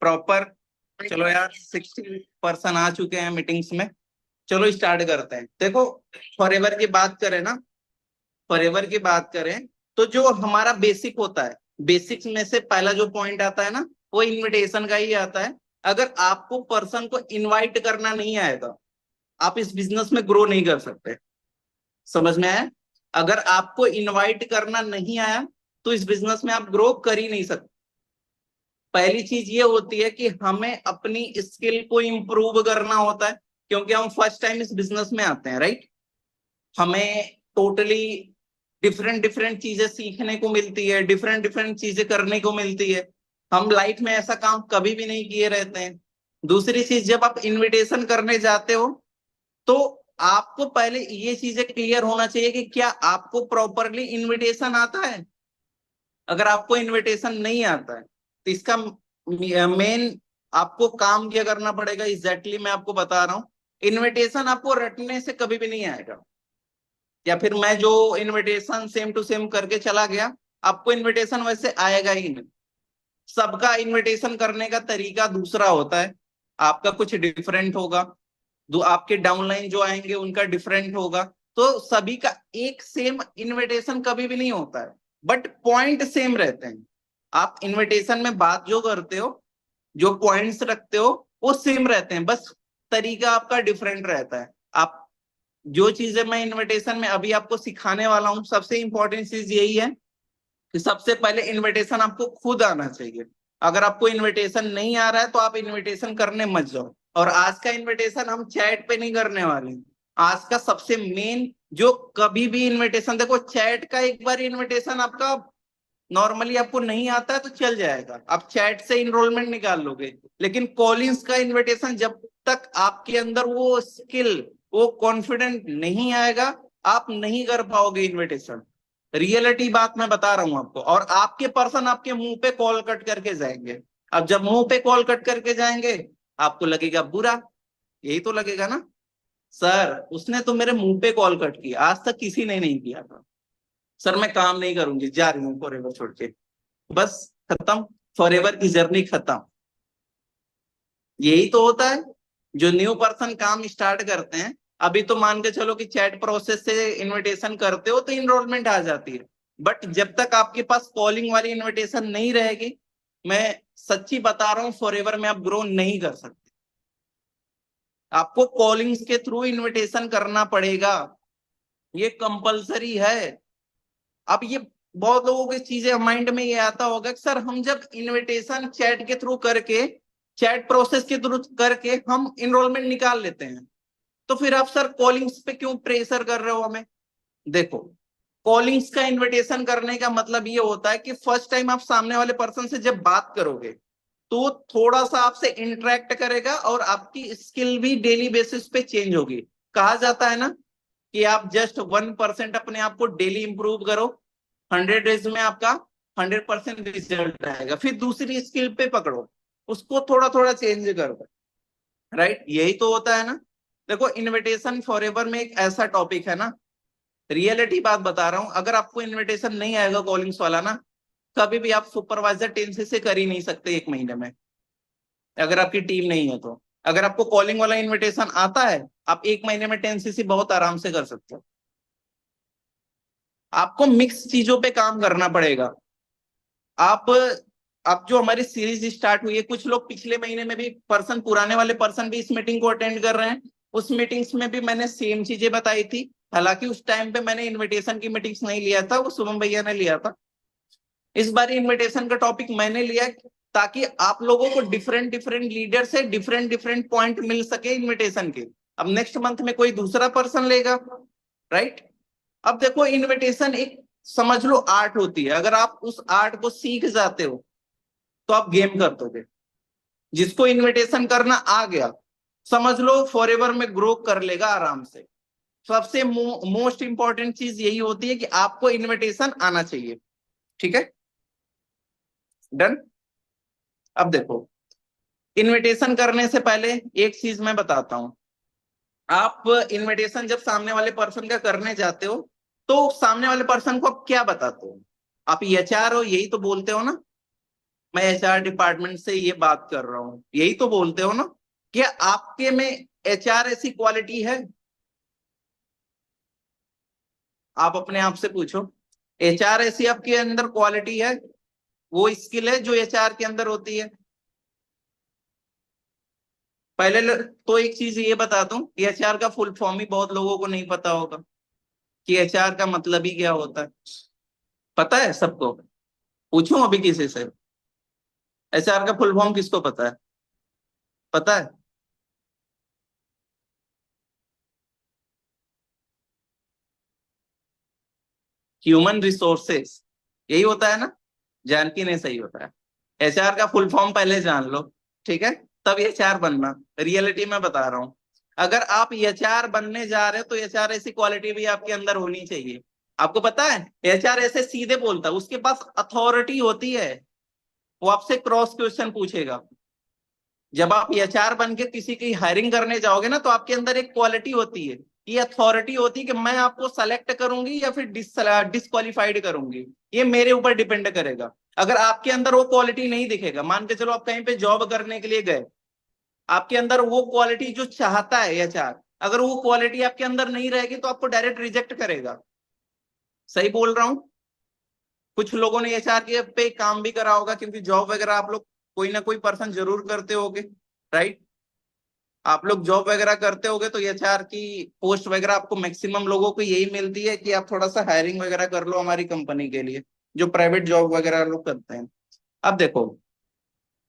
Proper. चलो यार 60% आ चुके हैं मीटिंग्स में। चलो स्टार्ट करते हैं। देखो, फॉरएवर की बात करें ना, फॉरएवर की बात करें तो जो हमारा बेसिक होता है, बेसिक्स में से पहला जो पॉइंट आता है ना, वो इनविटेशन का ही आता है। अगर आपको पर्सन को इनवाइट करना नहीं आएगा, आप इस बिजनेस में ग्रो नहीं कर सकते। समझ में आया? अगर आपको इनवाइट करना नहीं आया तो इस बिजनेस में आप ग्रो कर ही नहीं सकते। पहली चीज ये होती है कि हमें अपनी स्किल को इंप्रूव करना होता है, क्योंकि हम फर्स्ट टाइम इस बिजनेस में आते हैं, राइट। हमें टोटली डिफरेंट डिफरेंट चीजें सीखने को मिलती है, डिफरेंट डिफरेंट चीजें करने को मिलती है। हम लाइफ में ऐसा काम कभी भी नहीं किए रहते हैं। दूसरी चीज, जब आप इनविटेशन करने जाते हो तो आपको पहले ये चीजें क्लियर होना चाहिए कि क्या आपको प्रॉपरली इनविटेशन आता है। अगर आपको इनविटेशन नहीं आता है तो इसका मेन आपको काम क्या करना पड़ेगा, एग्जैक्टली मैं आपको बता रहा हूं। इनविटेशन आपको रटने से कभी भी नहीं आएगा, या फिर मैं जो इनविटेशन सेम टू सेम करके चला गया, आपको इनविटेशन वैसे आएगा ही नहीं। सबका इनविटेशन करने का तरीका दूसरा होता है, आपका कुछ डिफरेंट होगा, जो आपके डाउनलाइन जो आएंगे उनका डिफरेंट होगा। तो सभी का एक सेम इनविटेशन कभी भी नहीं होता है, बट पॉइंट सेम रहते हैं। आप इनविटेशन में बात जो करते हो, जो पॉइंट्स रखते हो, वो सेम रहते हैं, बस तरीका आपका डिफरेंट रहता है। आप जो चीजें मैं इनविटेशन में अभी आपको सिखाने वाला हूं, सबसे इंपॉर्टेंट चीज यही है कि सबसे पहले इनविटेशन आपको खुद आना चाहिए। अगर आपको इनविटेशन नहीं आ रहा है तो आप इनविटेशन करने मत जाओ। और आज का इनविटेशन हम चैट पे नहीं करने वाले। आज का सबसे मेन जो कभी भी इनविटेशन, देखो चैट का एक बार इनविटेशन आपका नॉर्मली आपको नहीं आता है तो चल जाएगा, आप चैट से इनरोलमेंट निकाल लोगे। लेकिन कॉलिंग्स का इनविटेशन, जब तक आपके अंदर वो स्किल, वो कॉन्फिडेंट नहीं आएगा, आप नहीं कर पाओगे इनविटेशन। रियलिटी बात मैं बता रहा हूं आपको। और आपके पर्सन आपके मुंह पे कॉल कट करके जाएंगे। अब जब मुंह पे कॉल कट करके जाएंगे, आपको लगेगा बुरा, यही तो लगेगा ना, सर उसने तो मेरे मुंह पे कॉल कट किया, आज तक किसी ने नहीं किया था। सर मैं काम नहीं करूंगी, जा रही हूँ फॉरएवर छोड़ के। बस खत्म, फॉरएवर की जर्नी खत्म। यही तो होता है। जो न्यू पर्सन काम स्टार्ट करते हैं, अभी तो मान के चलो कि चैट प्रोसेस से इनविटेशन करते हो तो इनरोलमेंट आ जाती है। बट जब तक आपके पास कॉलिंग वाली इनविटेशन नहीं रहेगी, मैं सच्ची बता रहा हूँ, फॉरएवर में आप ग्रो नहीं कर सकते। आपको कॉलिंग्स के थ्रू इनविटेशन करना पड़ेगा, ये कंपलसरी है। अब ये बहुत लोगों की चीजें माइंड में ये आता होगा कि सर हम जब इनविटेशन चैट के थ्रू करके, चैट प्रोसेस के थ्रू करके हम इनरोलमेंट निकाल लेते हैं, तो फिर आप सर कॉलिंग्स पे क्यों प्रेशर कर रहे हो हमें। देखो, कॉलिंग्स का इनविटेशन करने का मतलब ये होता है कि फर्स्ट टाइम आप सामने वाले पर्सन से जब बात करोगे तो थोड़ा सा आपसे इंटरेक्ट करेगा और आपकी स्किल भी डेली बेसिस पे चेंज होगी। कहा जाता है ना कि आप जस्ट 1% अपने आप को डेली इंप्रूव करो, 100 डेज में आपका 100% रिजल्ट आएगा। फिर दूसरी स्किल पे पकड़ो, उसको थोड़ा थोड़ा चेंज करो, राइट। यही तो होता है ना। देखो, इनविटेशन फॉरएवर में एक ऐसा टॉपिक है ना, रियलिटी बात बता रहा हूं, अगर आपको इनविटेशन नहीं आएगा कॉलिंग्स वाला ना, कभी भी आप सुपरवाइजर टेंसी से कर ही नहीं सकते एक महीने में, अगर आपकी टीम नहीं है तो। अगर आपको कॉलिंग वाला इनविटेशन आता है, आप एक महीने में 10cc बहुत आराम से कर सकते हो। आपको मिक्स चीजों पे काम करना पड़ेगा। आप अब जो हमारी सीरीज स्टार्ट हुई है, कुछ लोग पिछले महीने में भी पर्सन, पुराने वाले पर्सन भी इस मीटिंग को अटेंड कर रहे हैं। उस मीटिंग्स में भी मैंने सेम चीजें बताई थी। हालांकि उस टाइम पे मैंने इनविटेशन की मीटिंग्स नहीं लिया था, वो शुभम भैया ने लिया था। इस बार इनविटेशन का टॉपिक मैंने लिया ताकि आप लोगों को डिफरेंट डिफरेंट लीडर से डिफरेंट डिफरेंट पॉइंट मिल सके इनविटेशन के। अब नेक्स्ट मंथ में कोई दूसरा पर्सन लेगा, राइट। अब देखो, इनविटेशन एक समझ लो आर्ट होती है। अगर आप उस आर्ट को सीख जाते हो तो आप गेम कर दोगे। जिसको इनविटेशन करना आ गया, समझ लो फॉरएवर में ग्रो कर लेगा आराम से। सबसे मोस्ट इंपॉर्टेंट चीज यही होती है कि आपको इनविटेशन आना चाहिए, ठीक है। डन। अब देखो, इनविटेशन करने से पहले एक चीज मैं बताता हूं। आप इनविटेशन जब सामने वाले पर्सन का करने जाते हो तो सामने वाले पर्सन को आप क्या बताते हो। आप एचआर हो, यही तो बोलते हो ना, मैं एचआर डिपार्टमेंट से ये बात कर रहा हूँ, यही तो बोलते हो ना। क्या आपके में एचआर ऐसी क्वालिटी है? आप अपने आप से पूछो, एचआर ऐसी आपके अंदर क्वालिटी है, वो स्किल है जो एचआर के अंदर होती है? तो एक चीज ये बता दूं, एचआर का फुल फॉर्म ही बहुत लोगों को नहीं पता होगा कि एचआर का मतलब ही क्या होता है। पता है सबको? पूछूं अभी किसी से, एचआर का फुल फॉर्म किसको पता है? पता है? ह्यूमन रिसोर्सेस, यही होता है ना? जानकी ने सही होता है। एचआर का फुल फॉर्म पहले जान लो, ठीक है, तब एचआर बनना। रियलिटी में बता रहा हूं, अगर आप एचआर बनने जा रहे हो तो एचआर ऐसी क्वालिटी भी आपके अंदर होनी चाहिए। आपको पता है, एचआर ऐसे सीधे बोलता है, उसके पास अथॉरिटी होती है, वो आपसे क्रॉस क्वेश्चन पूछेगा। जब आप एचआर बन के किसी की हायरिंग करने जाओगे ना, तो आपके अंदर एक क्वालिटी होती है, ये अथॉरिटी होती है कि मैं आपको सेलेक्ट करूंगी या फिर डिसक्वालिफाइड करूंगी, ये मेरे ऊपर डिपेंड करेगा। अगर आपके अंदर वो क्वालिटी नहीं दिखेगा, मान के चलो आप कहीं पे जॉब करने के लिए गए, आपके अंदर वो क्वालिटी जो चाहता है एचआर, अगर वो क्वालिटी आपके अंदर नहीं रहेगी तो आपको डायरेक्ट रिजेक्ट करेगा। सही बोल रहा हूं? कुछ लोगों ने एचआर के पे काम भी करा होगा, क्योंकि जॉब वगैरह आप लोग कोई ना कोई पर्सन जरूर करते होगे, राइट? आप लोग जॉब वगैरह करते होगे तो एचआर की पोस्ट वगैरह आपको मैक्सिमम लोगों को यही मिलती है कि आप थोड़ा सा हायरिंग वगैरह कर लो हमारी कंपनी के लिए, जो प्राइवेट जॉब वगैरह लोग करते हैं। अब देखो,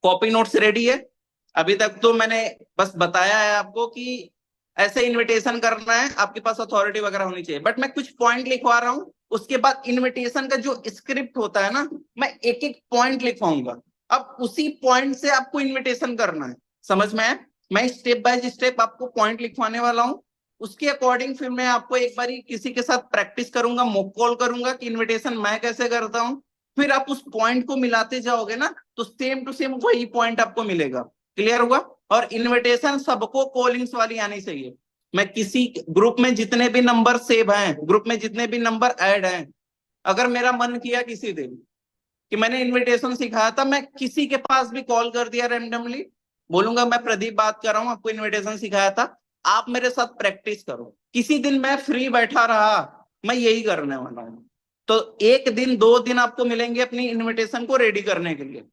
कॉपी नोट्स रेडी है? अभी तक तो मैंने बस बताया है आपको कि ऐसे इनविटेशन करना है, आपके पास अथॉरिटी वगैरह होनी चाहिए, बट मैं कुछ पॉइंट लिखवा रहा हूँ, उसके बाद इनविटेशन का जो स्क्रिप्ट होता है ना, मैं एक एक पॉइंट लिखवाऊंगा। अब उसी पॉइंट से आपको इनविटेशन करना है। समझ में आया? मैं स्टेप बाय स्टेप आपको पॉइंट लिखवाने वाला हूँ, उसके अकॉर्डिंग फिर मैं आपको एक बार किसी के साथ प्रैक्टिस करूंगा, मॉक कॉल करूंगा कि इनविटेशन मैं कैसे करता हूँ। फिर आप उस पॉइंट को मिलाते जाओगे ना, तो सेम टू सेम वही पॉइंट आपको मिलेगा। क्लियर हुआ? और इनविटेशन सबको कॉलिंग्स वाली आनी चाहिए। मैं किसी ग्रुप में जितने भी नंबर सेव हैं, ग्रुप में जितने भी नंबर ऐड हैं, अगर मेरा मन किया किसी दिन कि मैंने इनविटेशन सिखाया था, मैं किसी के पास भी कॉल कर दिया रैंडमली, बोलूंगा मैं प्रदीप बात कर रहा हूँ, आपको इनविटेशन सिखाया था, आप मेरे साथ प्रैक्टिस करो। किसी दिन मैं फ्री बैठा रहा, मैं यही करने वाला हूँ। तो एक दिन दो दिन आपको मिलेंगे अपनी इनविटेशन को रेडी करने के लिए,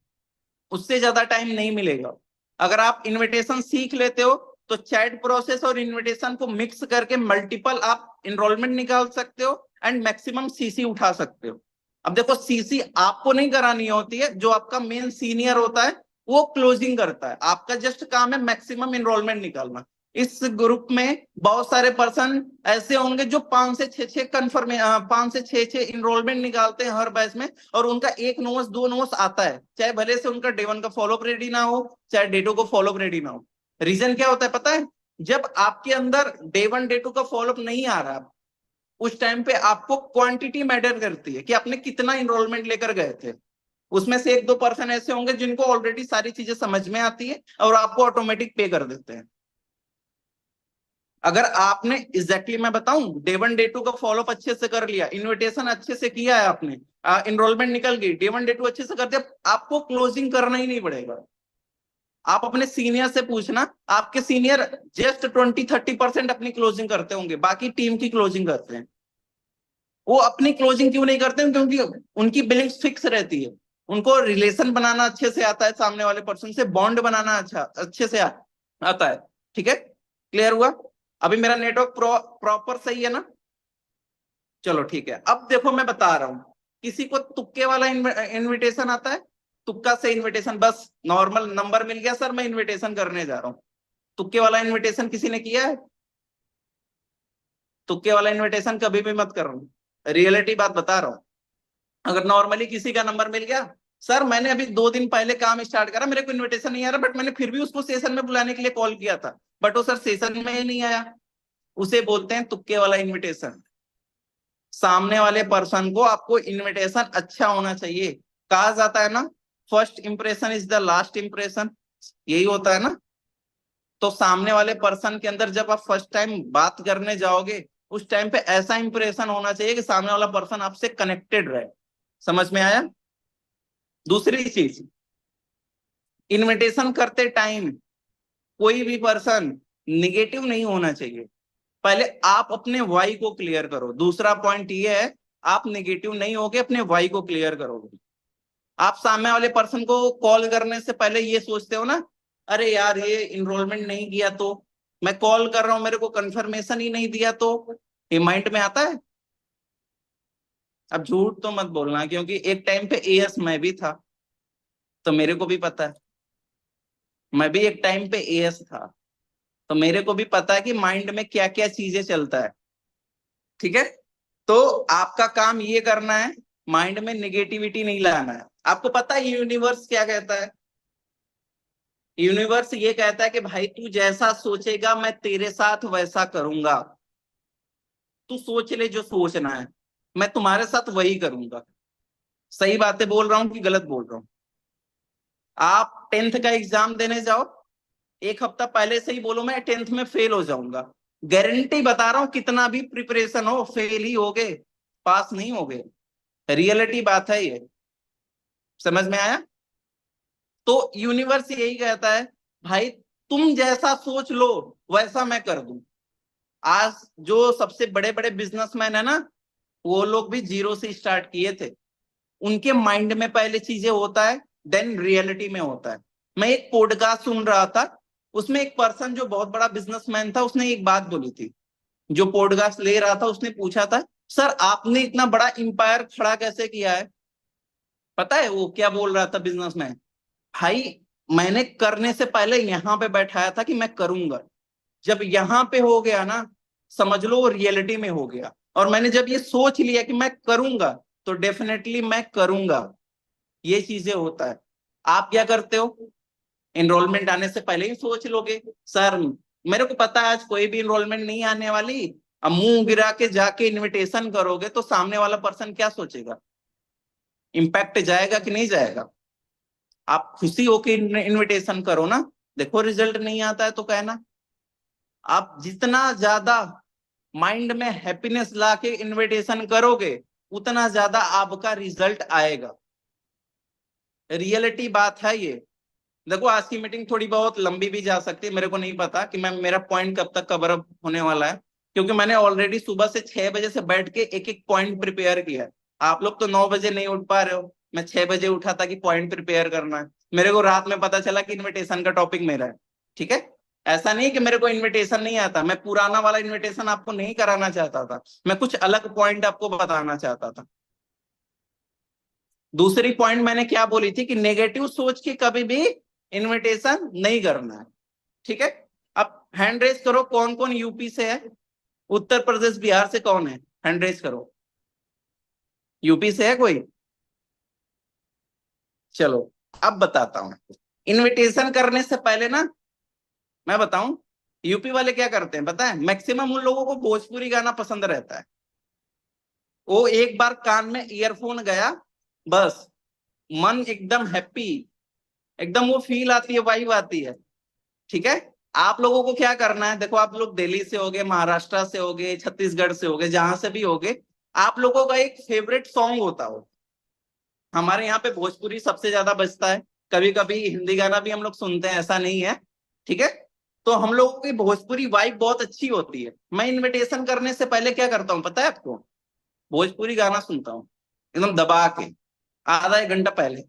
उससे ज्यादा टाइम नहीं मिलेगा। अगर आप इनविटेशन सीख लेते हो तो चैट प्रोसेस और इनविटेशन को मिक्स करके मल्टीपल आप इनरोलमेंट निकाल सकते हो एंड मैक्सिमम सीसी उठा सकते हो। अब देखो, सीसी आपको नहीं करानी होती है, जो आपका मेन सीनियर होता है वो क्लोजिंग करता है, आपका जस्ट काम है मैक्सिमम इनरोलमेंट निकालना। इस ग्रुप में बहुत सारे पर्सन ऐसे होंगे जो 5 से 6 इनरोलमेंट निकालते हैं हर बैच में, और उनका एक नोट्स दो नोट्स आता है, चाहे भले से उनका डे 1 का फॉलोअप रेडी ना हो, चाहे डे 2 को फॉलोअप रेडी ना हो। रीजन क्या होता है पता है? जब आपके अंदर डे 1 डे 2 का फॉलोअप नहीं आ रहा, उस टाइम पे आपको क्वांटिटी मैटर करती है कि आपने कितना इनरोलमेंट लेकर गए थे। उसमें से एक दो पर्सन ऐसे होंगे जिनको ऑलरेडी सारी चीजें समझ में आती है और आपको ऑटोमेटिक पे कर देते हैं। अगर आपने एग्जैक्टली मैं बताऊं, डे 1 डे 2 का फॉलोअप अच्छे से कर लिया, इनविटेशन अच्छे से किया है आपने, इनरोलमेंट निकल गई, डे 1 डे 2 अच्छे से कर दिया, आपको क्लोजिंग करना ही नहीं पड़ेगा। आप अपने सीनियर से पूछना, आपके सीनियर जस्ट 20-30% अपनी क्लोजिंग करते होंगे, बाकी टीम की क्लोजिंग करते हैं। वो अपनी क्लोजिंग क्यों नहीं करते? क्योंकि उनकी बिलिंग फिक्स रहती है, उनको रिलेशन बनाना अच्छे से आता है, सामने वाले पर्सन से बॉन्ड बनाना अच्छे से आता है। ठीक है? क्लियर हुआ? अभी मेरा नेटवर्क प्रॉपर सही है ना? चलो ठीक है। अब देखो मैं बता रहा हूं, किसी को तुक्के वाला इनविटेशन आता है? तुक्का से इनविटेशन, बस नॉर्मल नंबर मिल गया, सर मैं इनविटेशन करने जा रहा हूं। तुक्के वाला इनविटेशन किसी ने किया है? तुक्के वाला इनविटेशन कभी भी मत करो, रियलिटी बात बता रहा हूं। अगर नॉर्मली किसी का नंबर मिल गया, सर मैंने अभी 2 दिन पहले काम स्टार्ट करा, मेरे को इनविटेशन नहीं आ रहा, बट मैंने फिर भी उसको सेशन में बुलाने के लिए कॉल किया था, बट वो सर सेशन में ही नहीं आया, उसे बोलते हैं तुक्के वाला इनविटेशन। सामने वाले पर्सन को आपको इनविटेशन अच्छा होना चाहिए। कहा जाता है ना, first impression is the last impression, यही होता है ना? तो सामने वाले पर्सन के अंदर जब आप फर्स्ट टाइम बात करने जाओगे, उस टाइम पे ऐसा इंप्रेशन होना चाहिए कि सामने वाला पर्सन आपसे कनेक्टेड रहे। समझ में आया? दूसरी चीज, इनविटेशन करते टाइम कोई भी पर्सन निगेटिव नहीं होना चाहिए। पहले आप अपने वाई को क्लियर करो। दूसरा पॉइंट ये है, आप निगेटिव नहीं होगे, अपने वाई को क्लियर करोगे। आप सामने वाले पर्सन को कॉल करने से पहले ये सोचते हो ना, अरे यार ये इनरोलमेंट नहीं किया तो, मैं कॉल कर रहा हूं मेरे को कंफर्मेशन ही नहीं दिया तो, ये माइंड में आता है। अब झूठ तो मत बोलना, क्योंकि एक टाइम पे एएस मैं भी था, तो मेरे को भी पता है। मैं भी एक टाइम पे एएस था, तो मेरे को भी पता है कि माइंड में क्या क्या चीजें चलता है। ठीक है, तो आपका काम ये करना है, माइंड में निगेटिविटी नहीं लाना है। आपको पता है यूनिवर्स क्या कहता है? यूनिवर्स ये कहता है कि भाई तू जैसा सोचेगा मैं तेरे साथ वैसा करूंगा। तू सोच ले जो सोचना है, मैं तुम्हारे साथ वही करूंगा। सही बातें बोल रहा हूं कि गलत बोल रहा हूं? आप 10th का एग्जाम देने जाओ, एक हफ्ता पहले से ही बोलो मैं 10th में फेल हो जाऊंगा, गारंटी बता रहा हूं, कितना भी प्रिपरेशन हो फेल ही होगे, पास नहीं होगे। रियलिटी बात है ये। समझ में आया? तो यूनिवर्स यही कहता है, भाई तुम जैसा सोच लो वैसा मैं कर दूं। आज जो सबसे बड़े बड़े बिजनेसमैन है ना, वो लोग भी जीरो से स्टार्ट किए थे। उनके माइंड में पहले चीजें होता है, देन रियलिटी में होता है। मैं एक पॉडकास्ट सुन रहा था, उसमें एक पर्सन जो बहुत बड़ा बिजनेसमैन था, उसने एक बात बोली थी। जो पॉडकास्ट ले रहा था उसने पूछा था, सर आपने इतना बड़ा इंपायर खड़ा कैसे किया है? पता है वो क्या बोल रहा था बिजनेसमैन? भाई मैंने करने से पहले यहां पे बैठाया था कि मैं करूंगा। जब यहां पे हो गया ना, समझ लो वो रियलिटी में हो गया। और मैंने जब ये सोच लिया कि मैं करूंगा, तो डेफिनेटली मैं करूंगा। ये चीजें होता है। आप क्या करते हो? एनरोलमेंट आने से पहले ही सोच लोगे, सर मेरे को पता है आज कोई भी एनरोलमेंट नहीं आने वाली। अब मुंह गिरा के जाके इनविटेशन करोगे तो सामने वाला पर्सन क्या सोचेगा? इम्पैक्ट जाएगा कि नहीं जाएगा? आप खुशी होके इनविटेशन करो ना। देखो रिजल्ट नहीं आता है तो कहना। आप जितना ज्यादा माइंड में हैप्पीनेस ला के इन्विटेशन करोगे, उतना ज्यादा आपका रिजल्ट आएगा। रियलिटी बात है ये। देखो आज की मीटिंग थोड़ी बहुत लंबी भी जा सकती है, मेरे को नहीं पता कि मैं मेरा पॉइंट कब तक कवर अप होने वाला है, क्योंकि मैंने ऑलरेडी सुबह से 6 बजे से बैठ के एक एक पॉइंट प्रिपेयर किया है। आप लोग तो 9 बजे नहीं उठ पा रहे हो, मैं 6 बजे उठा था कि पॉइंट प्रिपेयर करना है। मेरे को रात में पता चला कि इन्विटेशन का टॉपिक मेरा है। ठीक है, ऐसा नहीं कि मेरे को इन्विटेशन नहीं आता, मैं पुराना वाला इन्विटेशन आपको नहीं कराना चाहता था, मैं कुछ अलग पॉइंट आपको बताना चाहता था। दूसरी पॉइंट मैंने क्या बोली थी कि नेगेटिव सोच के कभी भी इनविटेशन नहीं करना है। ठीक है, अब हैंड रेस करो, कौन कौन यूपी से है? उत्तर प्रदेश बिहार से कौन है? हैंड रेस करो। यूपी से है कोई? चलो अब बताता हूं। इनविटेशन करने से पहले ना, मैं बताऊं, यूपी वाले क्या करते हैं पता है? मैक्सिमम उन लोगों को भोजपुरी गाना पसंद रहता है। वो एक बार कान में ईयरफोन गया, बस मन एकदम हैप्पी, एकदम वो फील आती है, वाइब आती है। ठीक है, आप लोगों को क्या करना है, देखो आप लोग दिल्ली से होगे, महाराष्ट्र से होगे, छत्तीसगढ़ से होगे, जहां से भी होगे, आप लोगों का एक फेवरेट सॉन्ग होता हो। हमारे यहाँ पे भोजपुरी सबसे ज्यादा बजता है, कभी कभी हिंदी गाना भी हम लोग सुनते हैं, ऐसा नहीं है। ठीक है, तो हम लोगों की भोजपुरी वाइब बहुत अच्छी होती है। मैं इनविटेशन करने से पहले क्या करता हूँ पता है आपको? भोजपुरी गाना सुनता हूँ एकदम दबा के, आधा एक घंटा पहले।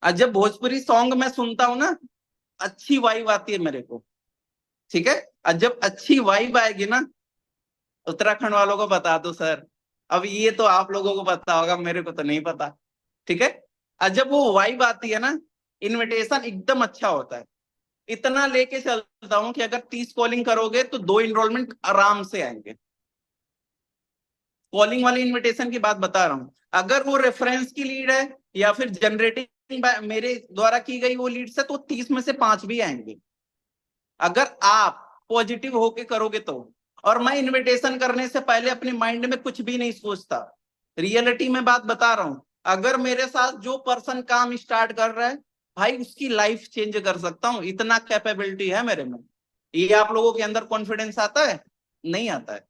और जब भोजपुरी सॉन्ग मैं सुनता हूँ ना, अच्छी वाइब आती है मेरे को। ठीक है, और जब अच्छी वाइब आएगी ना, उत्तराखंड वालों को बता दो सर, अब ये तो आप लोगों को पता होगा, मेरे को तो नहीं पता। ठीक है, और जब वो वाइब आती है ना, इनविटेशन एकदम अच्छा होता है। इतना लेके चलता हूं कि अगर 30 कॉलिंग करोगे तो 2 इनरोलमेंट आराम से आएंगे। कॉलिंग वाली इनविटेशन की बात बता रहा हूं। अगर वो रेफरेंस की लीड है या फिर जनरेटिंग मेरे द्वारा की गई वो लीड से, तो 30 में से 5 भी आएंगे, अगर आप पॉजिटिव होके करोगे तो। और मैं इनविटेशन करने से पहले अपने माइंड में कुछ भी नहीं सोचता। रियलिटी में बात बता रहा हूं, अगर मेरे साथ जो पर्सन काम स्टार्ट कर रहा है, भाई उसकी लाइफ चेंज कर सकता हूं, इतना कैपेबिलिटी है मेरे में। ये आप लोगों के अंदर कॉन्फिडेंस आता है? नहीं आता है?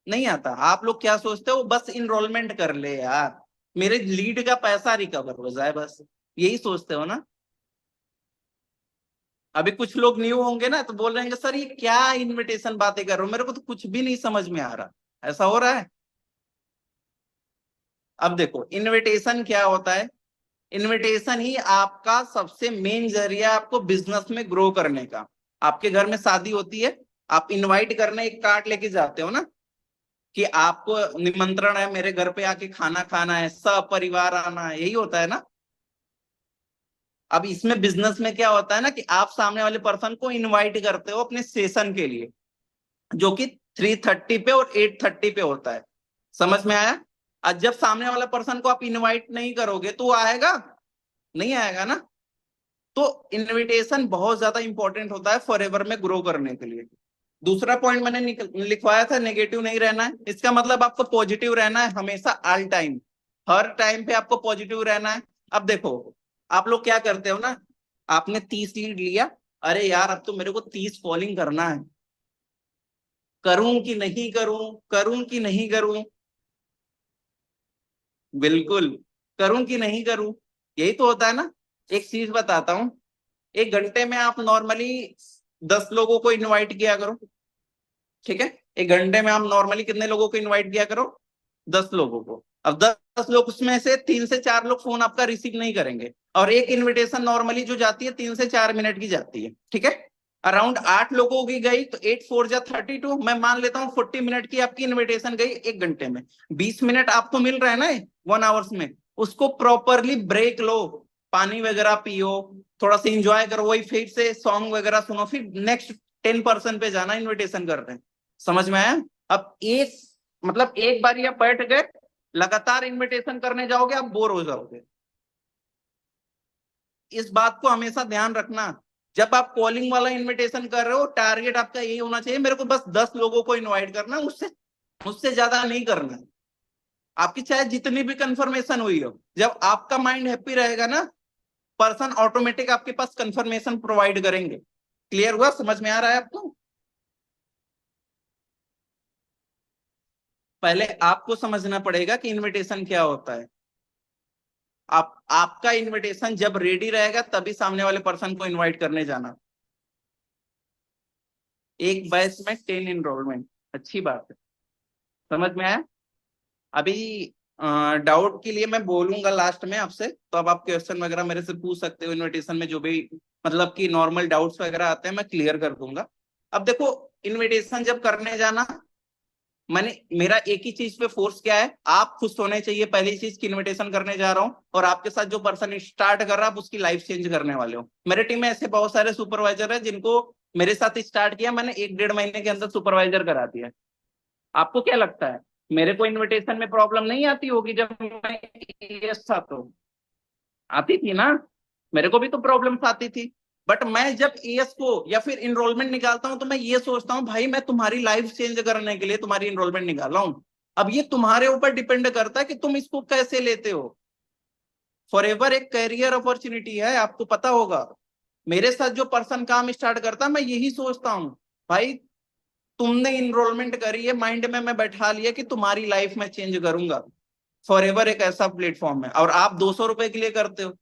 नहीं आता। आप लोग क्या सोचते हो, बस इनरोलमेंट कर ले यार, मेरे लीड का पैसा रिकवर हो जाए बस। यही सोचते हो ना। अभी कुछ लोग न्यू होंगे ना तो बोल रहे हैं सर ये क्या इनविटेशन बातें कर रहे हो, मेरे को तो कुछ भी नहीं समझ में आ रहा। ऐसा हो रहा है। अब देखो इनविटेशन क्या होता है। इनविटेशन ही आपका सबसे मेन जरिया आपको बिजनेस में ग्रो करने का। आपके घर में शादी होती है, आप इनवाइट करने एक कार्ड लेके जाते हो ना कि आपको निमंत्रण है, मेरे घर पे आके खाना खाना है, सब परिवार आना है, यही होता है ना। अब इसमें बिजनेस में क्या होता है ना कि आप सामने वाले पर्सन को इनवाइट करते हो अपने सेशन के लिए, जो कि 3:30 पे और 8:30 पे होता है। समझ में आया। आज जब सामने वाला पर्सन को आप इनवाइट नहीं करोगे तो वो आएगा, नहीं आएगा ना। तो इनविटेशन बहुत ज्यादा इंपॉर्टेंट होता है फॉरएवर में ग्रो करने के लिए। दूसरा पॉइंट मैंने लिखवाया था, नेगेटिव नहीं रहना है। इसका मतलब आपको पॉजिटिव रहना है हमेशा, ऑल टाइम, हर टाइम पे आपको पॉजिटिव रहना है। अब देखो आप लोग क्या करते हो ना, आपने 30 लीड लिया, अरे यार अब तो मेरे को 30 कॉलिंग करना है, करूं कि नहीं करूं, करूं कि नहीं करूं। बिल्कुल, करूं कि नहीं करूं, यही तो होता है ना। एक चीज बताता हूं, एक घंटे में आप नॉर्मली 10 लोगों को इनवाइट किया करो, ठीक है। एक घंटे में आप नॉर्मली कितने लोगों को इनवाइट किया करो, 10 लोगों को। अब 10 लोग, उसमें से 3 से 4 लोग फोन आपका रिसीव नहीं करेंगे, और एक इनविटेशन नॉर्मली जो जाती है 3 से 4 मिनट की जाती है, ठीक है। अराउंड 8 लोगों की गई तो 8 4 जा 32, मैं मान लेता हूँ 40 मिनट की आपकी इन्विटेशन गई एक घंटे में। 20 मिनट आपको मिल रहा है ना 1 आवर्स में, उसको प्रॉपरली ब्रेक लो, पानी वगैरह पियो, थोड़ा सा इंजॉय करो, वही फिर से सॉन्ग वगैरह सुनो, फिर नेक्स्ट 10 पर्सन पे जाना इन्विटेशन कर रहे हैं। समझ में आया। अब एक मतलब एक बार आप बैठ गए, लगातार इनविटेशन करने जाओगे आप बोर हो जाओगे। इस बात को हमेशा ध्यान रखना। जब आप कॉलिंग वाला इनविटेशन कर रहे हो, टारगेट आपका यही होना चाहिए, मेरे को बस 10 लोगों को इनवाइट करना, मुझसे मुझसे ज्यादा नहीं करना। आपकी चाहे जितनी भी कंफर्मेशन हुई हो, जब आपका माइंड हैप्पी रहेगा ना, पर्सन ऑटोमेटिक आपके पास कंफर्मेशन प्रोवाइड करेंगे। क्लियर हुआ, समझ में आ रहा है आपको। पहले आपको समझना पड़ेगा कि इनविटेशन क्या होता है। आपका इनविटेशन जब रेडी रहेगा तभी सामने वाले पर्सन को इनवाइट करने जाना। एक बैच में 10 इनरोलमेंट, अच्छी बात है। समझ में आया। अभी डाउट के लिए मैं बोलूंगा लास्ट में आपसे, तो अब आप क्वेश्चन वगैरह मेरे से पूछ सकते हो, इनविटेशन में जो भी मतलब कि नॉर्मल डाउट्स वगैरह आते हैं मैं क्लियर कर दूंगा। अब देखो इनविटेशन जब करने जाना, मैंने मेरा एक ही चीज पे फोर्स किया है, आप खुश होने चाहिए पहली चीज की इनविटेशन करने जा रहा हूं, और आपके साथ जो पर्सन स्टार्ट कर रहा है आप उसकी लाइफ चेंज करने वाले हो। मेरे टीम में ऐसे बहुत सारे सुपरवाइजर है जिनको मेरे साथ स्टार्ट किया मैंने, 1 1.5 महीने के अंदर सुपरवाइजर करा दिया। आपको क्या लगता है मेरे को इनविटेशन में प्रॉब्लम नहीं आती होगी जब मैं ES था तो? आती थी ना, मेरे को भी तो प्रॉब्लम्स आती थी। बट मैं जब ES को या फिर इनरोलमेंट निकालता हूं तो मैं ये सोचता हूँ भाई मैं तुम्हारी लाइफ चेंज करने के लिए तुम्हारी इनरोलमेंट निकाला हूं। अब ये तुम्हारे ऊपर डिपेंड करता है कि तुम इसको कैसे लेते हो। फॉर एवर एक कैरियर अपॉर्चुनिटी है, आपको पता होगा। मेरे साथ जो पर्सन काम स्टार्ट करता मैं यही सोचता हूँ, भाई तुमने इनरोलमेंट करी है, माइंड में मैं बैठा लिया कि तुम्हारी लाइफ में चेंज करूंगा। फॉर एवर एक ऐसा प्लेटफॉर्म है, और आप 200 रुपए के लिए करते हो।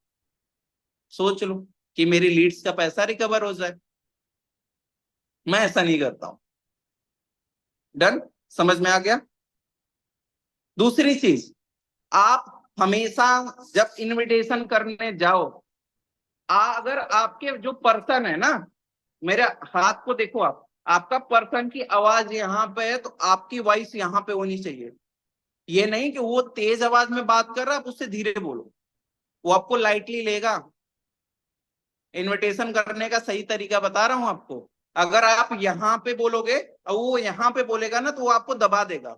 सोच लो कि मेरी लीड्स का पैसा रिकवर हो जाए, मैं ऐसा नहीं करता हूं। डन, समझ में आ गया। दूसरी चीज, आप हमेशा जब इनविटेशन करने जाओ, अगर आपके जो पर्सन है ना, मेरे हाथ को देखो आप, आपका पर्सन की आवाज यहाँ पे है तो आपकी वॉइस यहाँ पे होनी चाहिए। ये नहीं कि वो तेज आवाज में बात कर रहा है आप उससे धीरे बोलो, वो आपको लाइटली लेगा। इनविटेशन करने का सही तरीका बता रहा हूं आपको। अगर आप यहाँ पे बोलोगे और वो यहाँ पे बोलेगा ना तो वो आपको दबा देगा,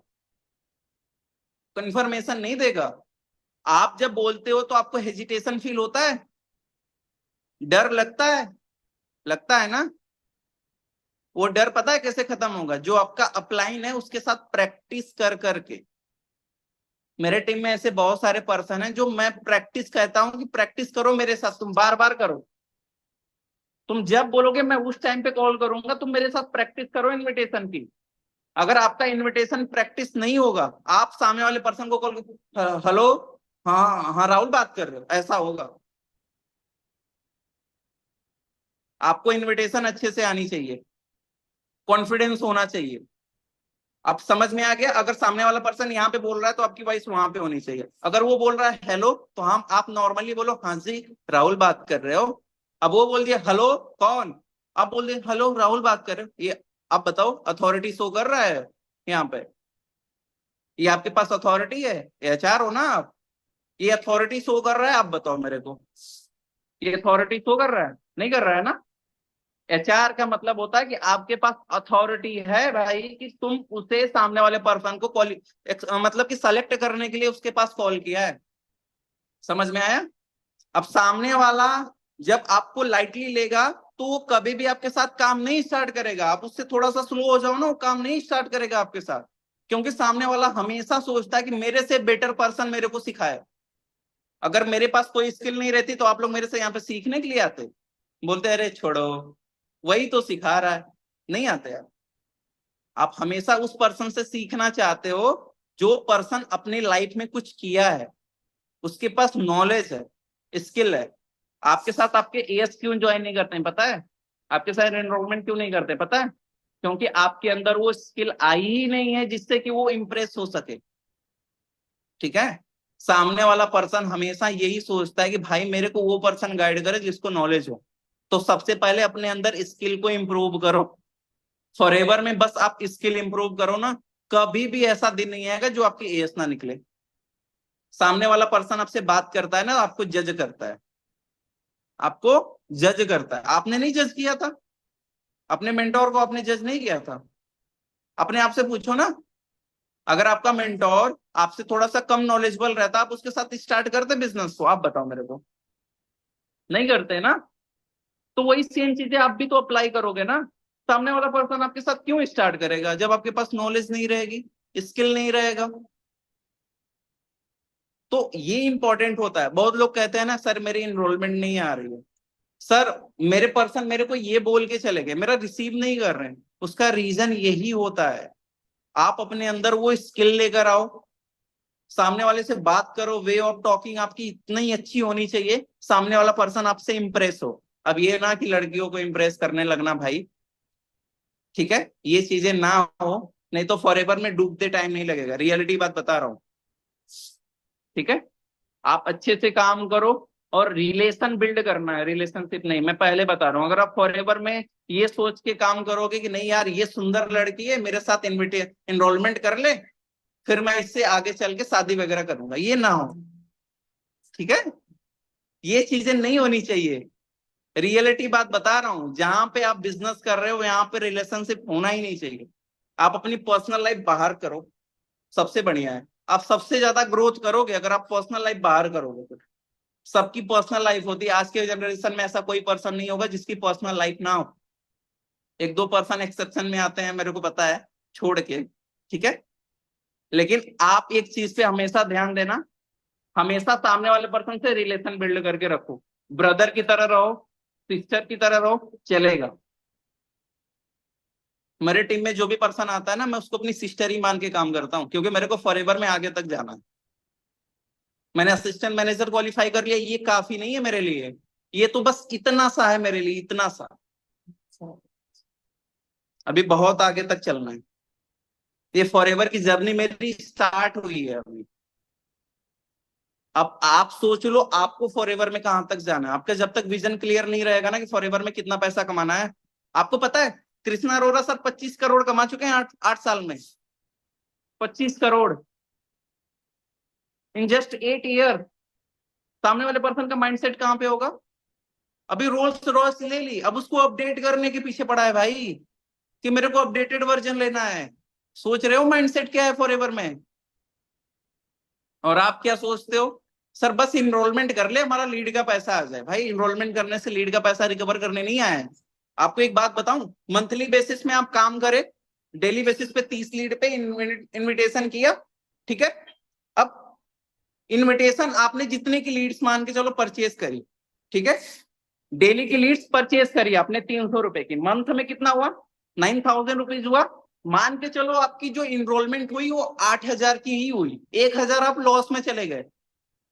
कंफर्मेशन नहीं देगा। आप जब बोलते हो तो आपको हेजिटेशन फील होता है, डर लगता है ना। वो डर पता है कैसे खत्म होगा, जो आपका अपलाइन है उसके साथ प्रैक्टिस कर करके। मेरे टीम में ऐसे बहुत सारे पर्सन हैं जो मैं प्रैक्टिस कहता हूं कि प्रैक्टिस करो मेरे साथ, तुम बार बार करो। तुम जब बोलोगे मैं उस टाइम पे कॉल करूंगा, तुम मेरे साथ प्रैक्टिस करो इनविटेशन की। अगर आपका इनविटेशन प्रैक्टिस नहीं होगा, आप सामने वाले पर्सन को कॉल, हेलो, हाँ हाँ राहुल बात कर रहे हो, ऐसा होगा। आपको इनविटेशन अच्छे से आनी चाहिए, कॉन्फिडेंस होना चाहिए। अब समझ में आ गया? अगर सामने वाला पर्सन यहाँ पे बोल रहा है तो आपकी वॉइस वहां पे होनी चाहिए। अगर वो बोल रहा है हेलो, तो हम आप नॉर्मली बोलो हाँ जी राहुल बात कर रहे हो। अब वो बोल दिया हेलो कौन, आप बोल दिए हेलो राहुल बात कर रहे हो। ये आप बताओ अथॉरिटी शो कर रहा है यहाँ पे? ये आपके पास अथॉरिटी है? एचआर हो ना आप? ये अथॉरिटी शो कर रहा है? आप बताओ मेरे को, ये अथॉरिटी शो कर रहा है? नहीं कर रहा है ना। एचआर का मतलब होता है कि आपके पास अथॉरिटी है भाई, कि तुम उसे सामने वाले पर्सन को मतलब कि सेलेक्ट करने के लिए उसके पास कॉल किया है। समझ में आया? अब सामने वाला जब आपको लाइटली लेगा तो वो कभी भी आपके साथ काम नहीं स्टार्ट करेगा। आप उससे थोड़ा सा स्लो हो जाओ ना, वो काम नहीं स्टार्ट करेगा आपके साथ, क्योंकि सामने वाला हमेशा सोचता है कि मेरे से बेटर पर्सन मेरे को सिखाए। अगर मेरे पास कोई स्किल नहीं रहती तो आप लोग मेरे से यहाँ पे सीखने के लिए आते? बोलते अरे छोड़ो, वही तो सिखा रहा है। नहीं आते यार। आप हमेशा उस पर्सन से सीखना चाहते हो जो पर्सन अपनी लाइफ में कुछ किया है, उसके पास नॉलेज है, स्किल है। आपके साथ आपके एएस क्यों ज्वाइन नहीं करते हैं पता है? आपके साथ एनरोलमेंट क्यों नहीं करते पता है? क्योंकि आपके अंदर वो स्किल आई ही नहीं है जिससे कि वो इंप्रेस हो सके। ठीक है? सामने वाला पर्सन हमेशा यही सोचता है कि भाई मेरे को वो पर्सन गाइड करे जिसको नॉलेज हो। तो सबसे पहले अपने अंदर स्किल को इंप्रूव करो। फॉरएवर में बस आप स्किल इंप्रूव करो ना, कभी भी ऐसा दिन नहीं आएगा जो आपकी एएस ना निकले। सामने वाला पर्सन आपसे बात करता है ना, आपको जज करता है, आपको जज करता है। आपने नहीं जज किया था अपने मेंटोर को, आपने जज नहीं किया था। अपने आप से पूछो ना, अगर आपका मेंटोर आपसे थोड़ा सा कम नॉलेजेबल रहता, आप उसके साथ स्टार्ट करते बिजनेस को? आप बताओ मेरे को, नहीं करते ना। तो वही सेम चीजें आप भी तो अप्लाई करोगे ना। सामने वाला पर्सन आपके साथ क्यों स्टार्ट करेगा जब आपके पास नॉलेज नहीं रहेगी, स्किल नहीं रहेगा? तो ये इंपॉर्टेंट होता है। बहुत लोग कहते हैं ना सर मेरी इनरोलमेंट नहीं आ रही है, सर मेरे पर्सन मेरे को ये बोल के चले गए, मेरा रिसीव नहीं कर रहे हैं। उसका रीजन यही होता है, आप अपने अंदर वो स्किल लेकर आओ, सामने वाले से बात करो, वे ऑफ टॉकिंग आपकी इतनी अच्छी होनी चाहिए सामने वाला पर्सन आपसे इंप्रेस हो। अब ये ना कि लड़कियों को इंप्रेस करने लगना भाई, ठीक है? ये चीजें ना हो, नहीं तो फॉरएवर में डूबते टाइम नहीं लगेगा। रियलिटी बात बता रहा हूं, ठीक है? आप अच्छे से काम करो और रिलेशन बिल्ड करना है, रिलेशनशिप नहीं। मैं पहले बता रहा हूं, अगर आप फॉरएवर में ये सोच के काम करोगे कि नहीं यार ये सुंदर लड़की है, मेरे साथ इनरोलमेंट कर ले, फिर मैं इससे आगे चल के शादी वगैरह करूंगा, ये ना हो। ठीक है? ये चीजें नहीं होनी चाहिए। रियलिटी बात बता रहा हूं, जहां पे आप बिजनेस कर रहे हो यहाँ पे रिलेशनशिप होना ही नहीं चाहिए। आप अपनी पर्सनल लाइफ बाहर करो, सबसे बढ़िया है। आप सबसे ज्यादा ग्रोथ करोगे अगर आप पर्सनल लाइफ बाहर करोगे तो। सबकी पर्सनल लाइफ होती है, आज के जनरेशन में ऐसा कोई पर्सन नहीं होगा जिसकी पर्सनल लाइफ ना हो। एक दो पर्सन एक्सेप्शन में आते हैं मेरे को पता है, छोड़ के, ठीक है? लेकिन आप एक चीज पे हमेशा ध्यान देना, हमेशा सामने वाले पर्सन से रिलेशन बिल्ड करके रखो। ब्रदर की तरह रहो, सिस्टर की तरह रहो, चलेगा। मेरे टीम में जो भी पर्सन आता है ना, मैं उसको अपनी सिस्टर ही मान के काम करता हूँ, क्योंकि मेरे को फॉरएवर में आगे तक जाना है। मैंने असिस्टेंट मैनेजर क्वालिफाई कर लिया, ये काफी नहीं है मेरे लिए, ये तो बस इतना सा है मेरे लिए, इतना सा। अभी बहुत आगे तक चलना है। ये फॉरएवर की जर्नी मेरी स्टार्ट हुई है अभी। अब आप सोच लो आपको फॉरएवर में कहां तक जाना है। आपका जब तक विजन क्लियर नहीं रहेगा ना कि फॉरएवर में कितना पैसा कमाना है। आपको पता है कृष्णा अरोड़ा सर 25 करोड़ कमा चुके हैं 8 साल में। 25 करोड़ इन जस्ट 8 ईयर। सामने वाले पर्सन का माइंडसेट कहां पे होगा? अभी रोल्स रॉयस ले ली, अब उसको अपडेट करने के पीछे पड़ा है भाई, कि मेरे को अपडेटेड वर्जन लेना है। सोच रहे हो माइंडसेट क्या है फॉरएवर में? और आप क्या सोचते हो? सर बस इनरोलमेंट कर ले, हमारा लीड का पैसा आ जाए। भाई इनरोलमेंट करने से लीड का पैसा रिकवर करने नहीं आया है। आपको एक बात बताऊं, मंथली बेसिस में आप काम करें, डेली बेसिस पे 30 लीड पे इनविटेशन किया, ठीक है? अब इनविटेशन आपने जितने की लीड्स मान के चलो परचेज करी, ठीक है? डेली की लीड्स परचेज करी आपने 300 रुपए की, मंथ में कितना हुआ? 9,000 रुपीज हुआ। मान के चलो आपकी जो इनरोलमेंट हुई वो 8,000 की ही हुई, 1,000 आप लॉस में चले गए।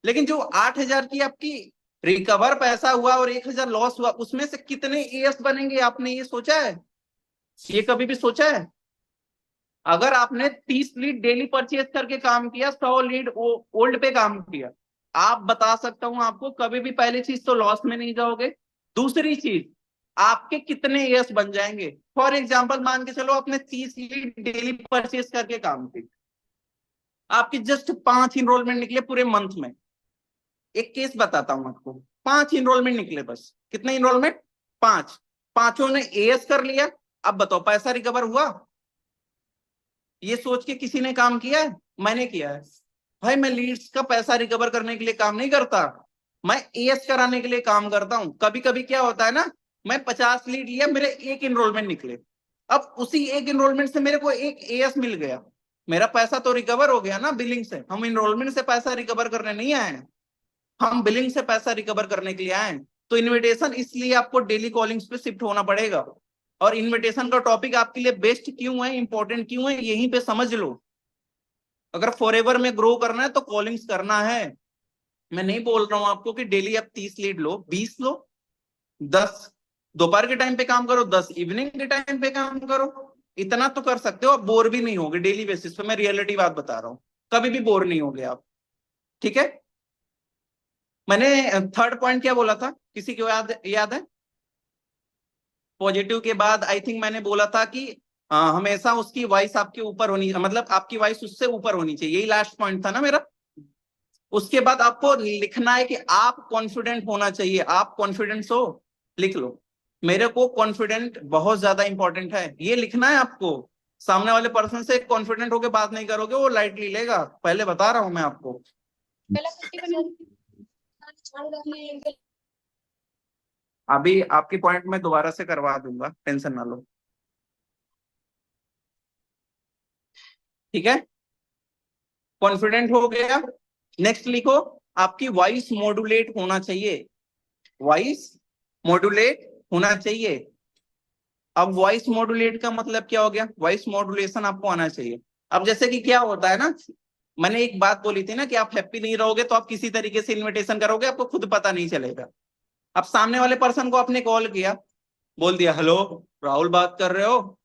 लेकिन जो 8,000 की आपकी रिकवर पैसा हुआ और 1,000 लॉस हुआ, उसमें से कितने एएस बनेंगे? आपने ये सोचा है? ये कभी भी सोचा है? अगर आपने 30 लीड डेली परचेज करके काम किया, 100 लीड ओल्ड पे काम किया, आप बता सकता हूं आपको, कभी भी पहली चीज तो लॉस में नहीं जाओगे। दूसरी चीज, आपके कितने एएस बन जाएंगे? फॉर एग्जाम्पल मान के चलो आपने 30 लीड डेली परचेज करके काम की, आपके जस्ट 5 इनरोलमेंट निकले पूरे मंथ में। एक केस बताता हूं आपको, 5 इनरोलमेंट निकले बस। कितने इनरोलमेंट? 5। पांचों ने एएस कर लिया। अब बताओ पैसा रिकवर हुआ? ये सोच के किसी ने काम किया है? मैंने किया है भाई। मैं लीड्स का पैसा रिकवर करने के लिए काम नहीं करता, मैं एएस कराने के लिए काम करता हूं। कभी कभी क्या होता है ना, मैं 50 लीड लिया, मेरे एक इनरोलमेंट निकले, अब उसी एक इनरोलमेंट से मेरे को एक एएस मिल गया, मेरा पैसा तो रिकवर हो गया ना बिलिंग से। हम इनरोलमेंट से पैसा रिकवर करने नहीं आए हैं, हम बिलिंग से पैसा रिकवर करने के लिए आए हैं। तो इनविटेशन इसलिए आपको डेली कॉलिंग्स पे शिफ्ट होना पड़ेगा। और इनविटेशन का टॉपिक आपके लिए बेस्ट क्यों है, इंपॉर्टेंट क्यों है, यहीं पे समझ लो। अगर फॉरएवर में ग्रो करना है तो कॉलिंग्स करना है। मैं नहीं बोल रहा हूं आपको कि डेली आप 30 लीड लो, 20 लो, 10 दोपहर के टाइम पे काम करो, 10 इवनिंग के टाइम पे काम करो। इतना तो कर सकते हो, आप बोर भी नहीं होगे डेली बेसिस पे। मैं रियलिटी बात बता रहा हूं, कभी भी बोर नहीं होगे आप। ठीक है। मैंने थर्ड पॉइंट क्या बोला था, किसी को याद है? पॉजिटिव के बाद आई थिंक मैंने बोला था कि हमेशा उसकी वॉइस आपके ऊपर होनी, मतलब आपकी वॉइस उससे ऊपर होनी चाहिए। यही लास्ट पॉइंट था ना मेरा। उसके बाद आपको लिखना है कि आप कॉन्फिडेंट होना चाहिए। आप कॉन्फिडेंस हो, लिख लो। मेरे को कॉन्फिडेंट बहुत ज्यादा इंपॉर्टेंट है, ये लिखना है आपको। सामने वाले पर्सन से कॉन्फिडेंट होकर बात नहीं करोगे, वो लाइटली लेगा, पहले बता रहा हूं मैं आपको। अभी आपकी पॉइंट में दोबारा से करवा दूंगा, टेंशन ना लो। ठीक है, कॉन्फिडेंट हो गया। नेक्स्ट लिखो, आपकी वॉइस मॉड्यूलेट होना चाहिए। वॉइस मॉड्यूलेट होना चाहिए। अब वॉइस मॉड्यूलेट का मतलब क्या हो गया? वॉइस मॉड्यूलेशन आपको आना चाहिए। अब जैसे कि क्या होता है ना, मैंने एक बात बोली थी ना कि आप हैप्पी नहीं रहोगे तो आप किसी तरीके से इनविटेशन करोगे, आपको खुद पता नहीं चलेगा। अब सामने वाले पर्सन को आपने कॉल किया, बोल दिया हेलो राहुल बात कर रहे हो,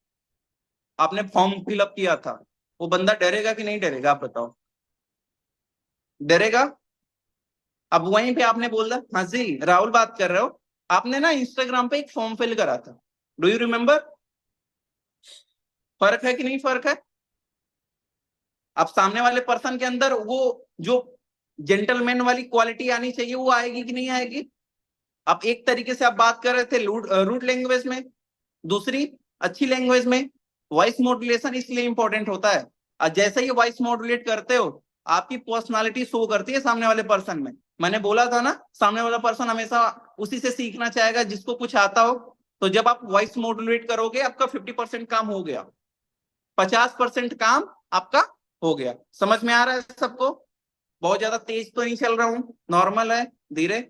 आपने फॉर्म फिलअप किया था, वो बंदा डरेगा कि नहीं डरेगा? आप बताओ, डरेगा? अब वहीं पे आपने बोल दिया हाँ जी राहुल बात कर रहे हो, आपने ना इंस्टाग्राम पे एक फॉर्म फिल करा था, डू यू रिमेम्बर? फर्क है कि नहीं फर्क है? अब सामने वाले पर्सन के अंदर वो जो जेंटलमैन वाली क्वालिटी आनी चाहिए, वो आएगी कि नहीं आएगी? अब एक तरीके से आप बात कर रहे थे रूड लैंग्वेज में, दूसरी अच्छी लैंग्वेज में। वॉइस मॉड्यूलेशन इसलिए इंपॉर्टेंट होता है। और जैसे ही वॉइस मॉड्यूलेट करते हो, आपकी पर्सनालिटी शो करती है सामने वाले पर्सन में। मैंने बोला था ना, सामने वाला पर्सन हमेशा उसी से सीखना चाहेगा जिसको कुछ आता हो। तो जब आप वॉइस मॉड्यूलेट करोगे, आपका 50% काम हो गया, 50% काम आपका हो गया। समझ में आ रहा है सबको? बहुत ज्यादा तेज तो नहीं चल रहा हूं, नॉर्मल है, धीरे।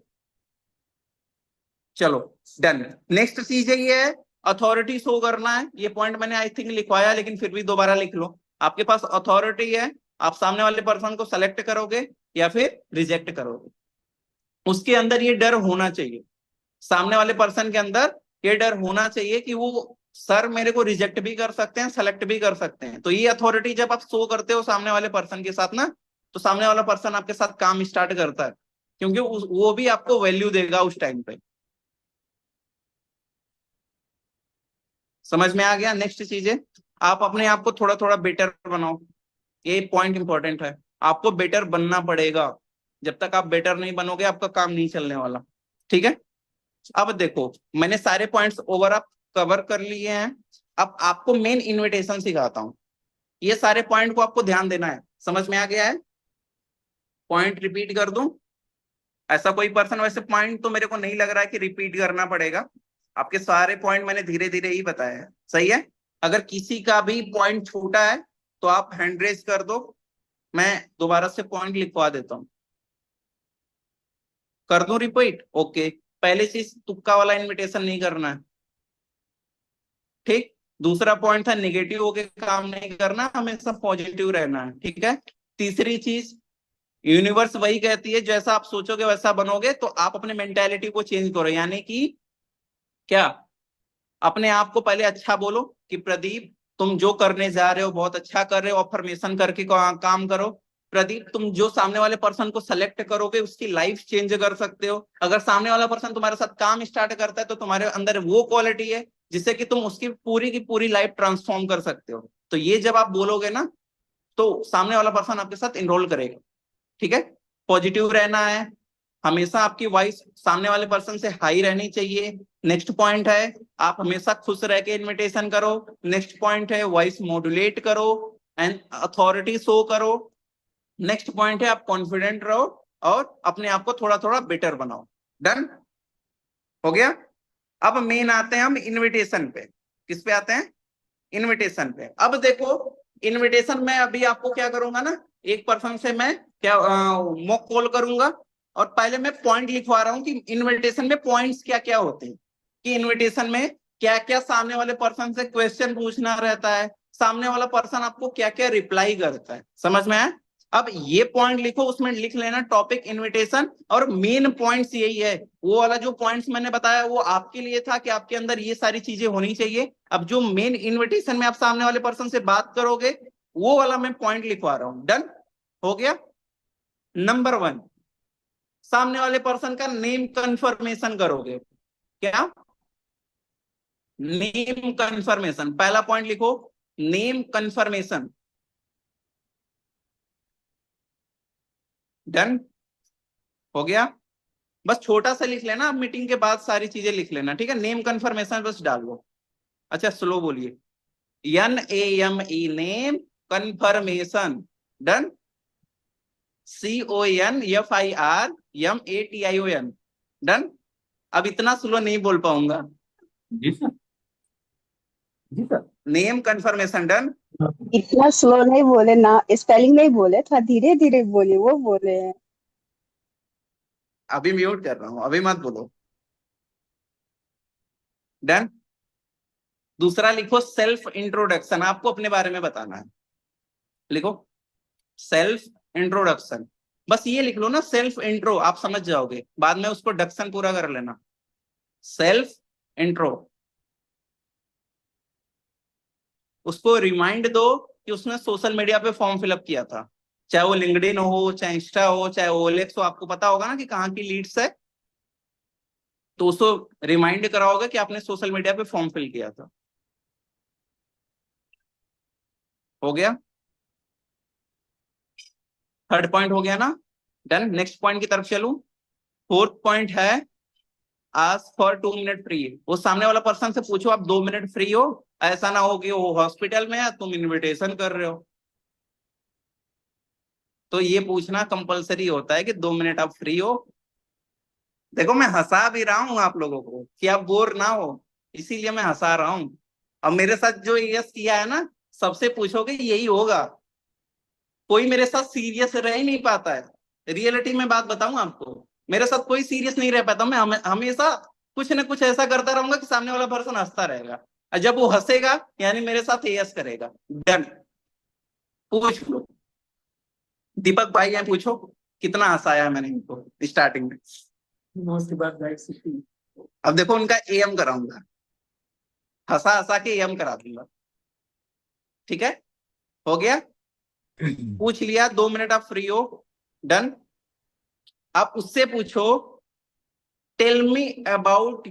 चलो डन। नेक्स्ट चीज ये है, अथॉरिटी शो करना है। ये पॉइंट मैंने आई थिंक लिखवाया, लेकिन फिर भी दोबारा लिख लो। आपके पास अथॉरिटी है, आप सामने वाले पर्सन को सेलेक्ट करोगे या फिर रिजेक्ट करोगे। उसके अंदर ये डर होना चाहिए, सामने वाले पर्सन के अंदर ये डर होना चाहिए कि वो सर मेरे को रिजेक्ट भी कर सकते हैं, सेलेक्ट भी कर सकते हैं। तो ये अथॉरिटी जब आप शो करते हो सामने वाले पर्सन के साथ ना, तो सामने वाला पर्सन आपके साथ काम स्टार्ट करता है, क्योंकि वो भी आपको वैल्यू देगा उस टाइम पे। समझ में आ गया? नेक्स्ट चीज है, आप अपने आप को थोड़ा थोड़ा बेटर बनाओ। ये पॉइंट इंपॉर्टेंट है, आपको बेटर बनना पड़ेगा। जब तक आप बेटर नहीं बनोगे, आपका काम नहीं चलने वाला। ठीक है। अब देखो, मैंने सारे पॉइंट्स ओवर आप कवर कर लिए हैं। अब आपको मेन इनविटेशन सिखाता हूं। ये सारे पॉइंट को आपको ध्यान देना है। समझ में आ गया है? पॉइंट रिपीट कर दूं? ऐसा कोई पर्सन, वैसे पॉइंट तो मेरे को नहीं लग रहा है कि रिपीट करना पड़ेगा। आपके सारे पॉइंट मैंने धीरे धीरे ही बताए हैं, सही है। अगर किसी का भी पॉइंट छूटा है तो आप हैंड रेज कर दो, मैं दोबारा से पॉइंट लिखवा देता हूं। कर दूं रिपीट? ओके। पहले चीज, तुक्का वाला इनविटेशन नहीं करना है। ठीक। दूसरा पॉइंट था निगेटिव होके काम नहीं करना, हमेशा पॉजिटिव रहना है। ठीक है। तीसरी चीज, यूनिवर्स वही कहती है जैसा आप सोचोगे वैसा बनोगे, तो आप अपने मेंटेलिटी को चेंज करो, यानी कि क्या, अपने आप को पहले अच्छा बोलो कि प्रदीप तुम जो करने जा रहे हो बहुत अच्छा कर रहे हो, अफर्मेशन करके काम करो। प्रदीप तुम जो सामने वाले पर्सन को सेलेक्ट करोगे उसकी लाइफ चेंज कर सकते हो। अगर सामने वाला पर्सन तुम्हारे साथ काम स्टार्ट करता है तो तुम्हारे अंदर वो क्वालिटी है जिससे कि तुम उसकी पूरी की पूरी लाइफ ट्रांसफॉर्म कर सकते हो। तो ये जब आप बोलोगे ना तो सामने वाला पर्सन आपके साथ इनरोल करेगा। ठीक है, पॉजिटिव रहना है, हमेशा आपकी वॉइस सामने वाले पर्सन से हाई रहनी चाहिए। नेक्स्ट पॉइंट है आप हमेशा खुश रह के इन्विटेशन करो। नेक्स्ट पॉइंट है वॉइस मॉड्यूलेट करो एंड अथॉरिटी शो करो। नेक्स्ट पॉइंट है आप कॉन्फिडेंट रहो और अपने आप को थोड़ा थोड़ा बेटर बनाओ। डन हो गया। अब मेन आते हैं हम इनविटेशन पे। किस पे आते हैं? इनविटेशन पे। अब देखो इनविटेशन में अभी आपको क्या करूंगा ना, एक पर्सन से मैं क्या मॉक कॉल करूंगा और पहले मैं पॉइंट लिखवा रहा हूं कि इनविटेशन में पॉइंट्स क्या क्या होते हैं, कि इनविटेशन में क्या क्या सामने वाले पर्सन से क्वेश्चन पूछना रहता है, सामने वाला पर्सन आपको क्या क्या रिप्लाई करता है। समझ में आया? अब ये पॉइंट लिखो, उसमें लिख लेना टॉपिक इनविटेशन, और मेन पॉइंट्स यही है। वो वाला जो पॉइंट्स मैंने बताया वो आपके लिए था कि आपके अंदर ये सारी चीजें होनी चाहिए। अब जो मेन इनविटेशन में आप सामने वाले पर्सन से बात करोगे वो वाला मैं पॉइंट लिखवा रहा हूं। डन हो गया। नंबर 1, सामने वाले पर्सन का नेम कंफर्मेशन करोगे। क्या? नेम कंफर्मेशन, पहला पॉइंट लिखो, नेम कंफर्मेशन। डन हो गया। बस छोटा सा लिख लेना, अब मीटिंग के बाद सारी चीजें लिख लेना। ठीक है, नेम कंफर्मेशन बस डाल दो। अच्छा स्लो बोलिए, NAME, name confirmation. Done. CONFIRMATION। Done. अब इतना स्लो नहीं बोल पाऊंगा। जी सर। जी सर। Name confirmation. डन। इतना स्लो नहीं बोले ना, स्पेलिंग नहीं बोले, थोड़ा धीरे धीरे बोले, वो बोले हैं। अभी म्यूट कर रहा हूं, अभी मत बोलो। डन। दूसरा लिखो सेल्फ इंट्रोडक्शन, आपको अपने बारे में बताना है। लिखो सेल्फ इंट्रोडक्शन, बस ये लिख लो ना सेल्फ इंट्रो, आप समझ जाओगे, बाद में उसको डक्शन पूरा कर लेना। सेल्फ इंट्रो, उसको रिमाइंड दो कि उसने सोशल मीडिया पे फॉर्म फिलअप किया था, चाहे वो लिंक्डइन हो, चाहे इंस्टा हो, चाहे ओएलएक्स हो, आपको पता होगा ना कि कहाँ की लीड्स है, तो उसको रिमाइंड कराओगे कि आपने सोशल मीडिया पे फॉर्म फिल किया था। हो गया, थर्ड पॉइंट हो गया ना। डन। नेक्स्ट पॉइंट की तरफ चलूं। फोर्थ पॉइंट है आस्क फॉर 2 मिनट फ्री। वो सामने वाला पर्सन से पूछो आप 2 मिनट फ्री हो, ऐसा ना हो कि वो हॉस्पिटल में है तुम इनविटेशन कर रहे हो। तो ये पूछना कंपलसरी होता है कि 2 मिनट आप फ्री हो। देखो मैं हंसा भी रहा हूं आप लोगों को कि आप बोर ना हो, इसीलिए मैं हंसा रहा हूं। अब मेरे साथ जो यस किया है ना, सबसे पूछोगे यही होगा, कोई मेरे साथ सीरियस रह ही नहीं पाता है। रियलिटी में बात बताऊं आपको, मेरे साथ कोई सीरियस नहीं रह पाता, मैं हमेशा कुछ ना कुछ ऐसा करता रहूंगा कि सामने वाला पर्सन हंसता रहेगा, और जब वो हंसेगा यानी मेरे साथ यस करेगा। डन। पूछ लो, दीपक भाई हैं, पूछो कितना हंसाया है मैंने इनको स्टार्टिंग में। अब देखो उनका एम कराऊंगा, हंसा हंसा के एम करा दूंगा। ठीक है, हो गया। पूछ लिया 2 मिनट आप फ्री हो। डन। आप उससे पूछो टेल मी अबाउट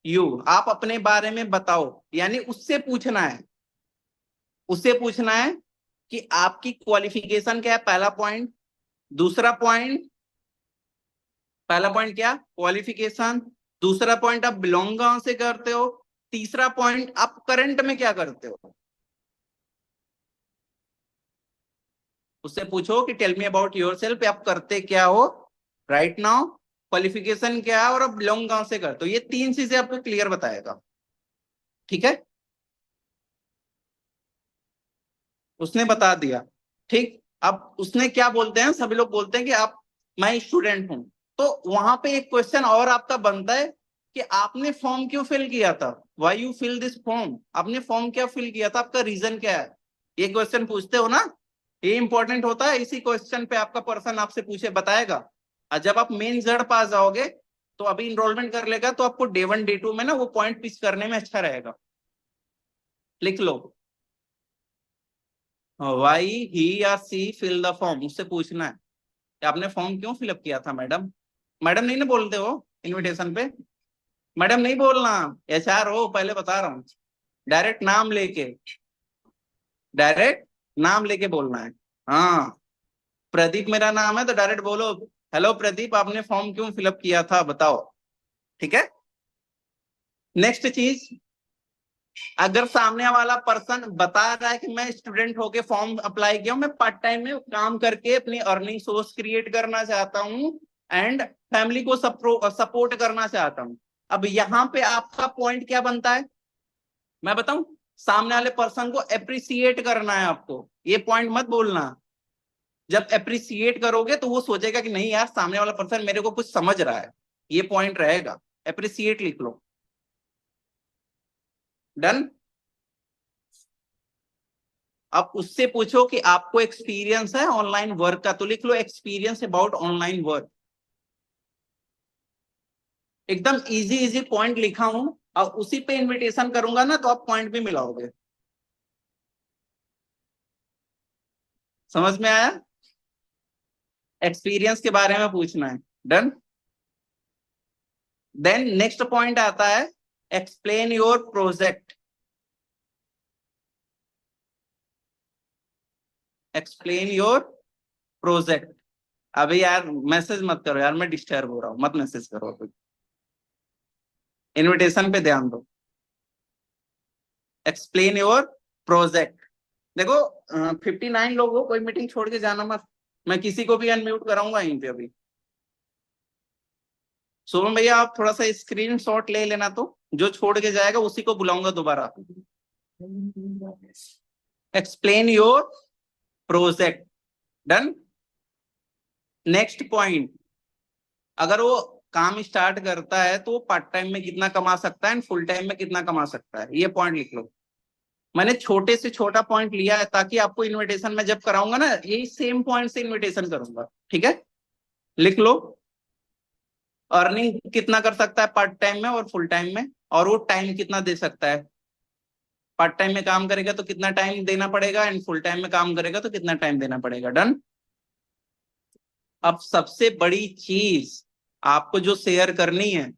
यू, आप अपने बारे में बताओ, यानी उससे पूछना है, उससे पूछना है कि आपकी क्वालिफिकेशन क्या है, पहला पॉइंट। दूसरा पॉइंट, पहला पॉइंट क्या, क्वालिफिकेशन। दूसरा पॉइंट आप बिलोंग कहां से करते हो। तीसरा पॉइंट आप करंट में क्या करते हो। उससे पूछो कि टेल मी अबाउट योरसेल्फ, आप करते क्या हो राइट नाउ, क्वालिफिकेशन क्या है और आप बिलोंग कहां से करते हो। ये 3 चीजें आपको क्लियर बताएगा। ठीक है, उसने बता दिया। ठीक, अब उसने क्या बोलते हैं, सभी लोग बोलते हैं कि आप, मैं स्टूडेंट हूं, तो वहां पे एक क्वेश्चन और आपका बनता है कि आपने फॉर्म क्यों फिल किया था, why you fill this form, आपने फॉर्म क्या फिल किया था, आपका रीजन क्या है, ये क्वेश्चन पूछते हो ना। ये इंपॉर्टेंट होता है, इसी क्वेश्चन पे आपका पर्सन आपसे पूछे बताएगा। और जब आप मेन जड़ पास जाओगे तो अभी इनरोलमेंट कर लेगा तो आपको डे 1 डे 2 में ना वो पॉइंट पिच करने में अच्छा रहेगा। लिख लो, वाई ही या सी फिल द फॉर्म, उससे पूछना है कि आपने फॉर्म क्यों फिलअप किया था मैडम। मैडम नहीं ना बोलते हो इनविटेशन पे, मैडम नहीं बोलना, एचआर हो पहले बता रहा हूँ। डायरेक्ट नाम लेके, डायरेक्ट नाम लेके बोलना है। हाँ, प्रदीप मेरा नाम है तो डायरेक्ट बोलो, हेलो प्रदीप आपने फॉर्म क्यों फिलअप किया था बताओ। ठीक है। नेक्स्ट चीज, अगर सामने वाला पर्सन बता रहा है कि मैं स्टूडेंट होके फॉर्म अप्लाई किया हूं, मैं पार्ट टाइम में काम करके अपनी अर्निंग सोर्स क्रिएट करना चाहता हूं एंड फैमिली को सपोर्ट करना चाहता हूं। अब यहाँ पे आपका पॉइंट क्या बनता है मैं बताऊं, सामने वाले पर्सन को अप्रिसिएट करना है आपको, ये पॉइंट मत बोलना। जब अप्रिसिएट करोगे तो वो सोचेगा कि नहीं यार सामने वाला पर्सन मेरे को कुछ समझ रहा है, ये पॉइंट रहेगा। अप्रिसिएट लिख लो। डन। अब उससे पूछो कि आपको एक्सपीरियंस है ऑनलाइन वर्क का, तो लिख लो एक्सपीरियंस अबाउट ऑनलाइन वर्क। एकदम इजी इजी पॉइंट लिखा हूं और उसी पे इनविटेशन करूंगा ना तो आप पॉइंट भी मिलाओगे। समझ में आया? एक्सपीरियंस के बारे में पूछना है। डन। देन नेक्स्ट पॉइंट आता है explain your project. Explain your project. अभी यार मैसेज मत करो यार, मैं डिस्टर्ब हो रहा हूं, मत मैसेज करो अभी, इनविटेशन पे ध्यान दो। Explain your project. देखो 59 लोग हो, कोई मीटिंग छोड़ के जाना मत, मैं किसी को भी अनम्यूट कराऊंगा यहीं पे अभी। सोमन भैया आप थोड़ा सा स्क्रीन शॉट ले लेना, तो जो छोड़ के जाएगा उसी को बुलाऊंगा दोबारा। Explain your project. Done. Next point, अगर वो काम स्टार्ट करता है तो वो पार्ट टाइम में कितना कमा सकता है एंड फुल टाइम में कितना कमा सकता है, ये पॉइंट लिख लो। मैंने छोटे से छोटा पॉइंट लिया है ताकि आपको इनविटेशन में जब कराऊंगा ना यही सेम पॉइंट से इनविटेशन करूंगा। ठीक है, लिख लो। अर्निंग कितना कर सकता है पार्ट टाइम में और फुल टाइम में, और वो टाइम कितना दे सकता है। पार्ट टाइम में काम करेगा तो कितना टाइम देना पड़ेगा एंड फुल टाइम में काम करेगा तो कितना टाइम देना पड़ेगा। डन। अब सबसे बड़ी चीज आपको जो शेयर करनी है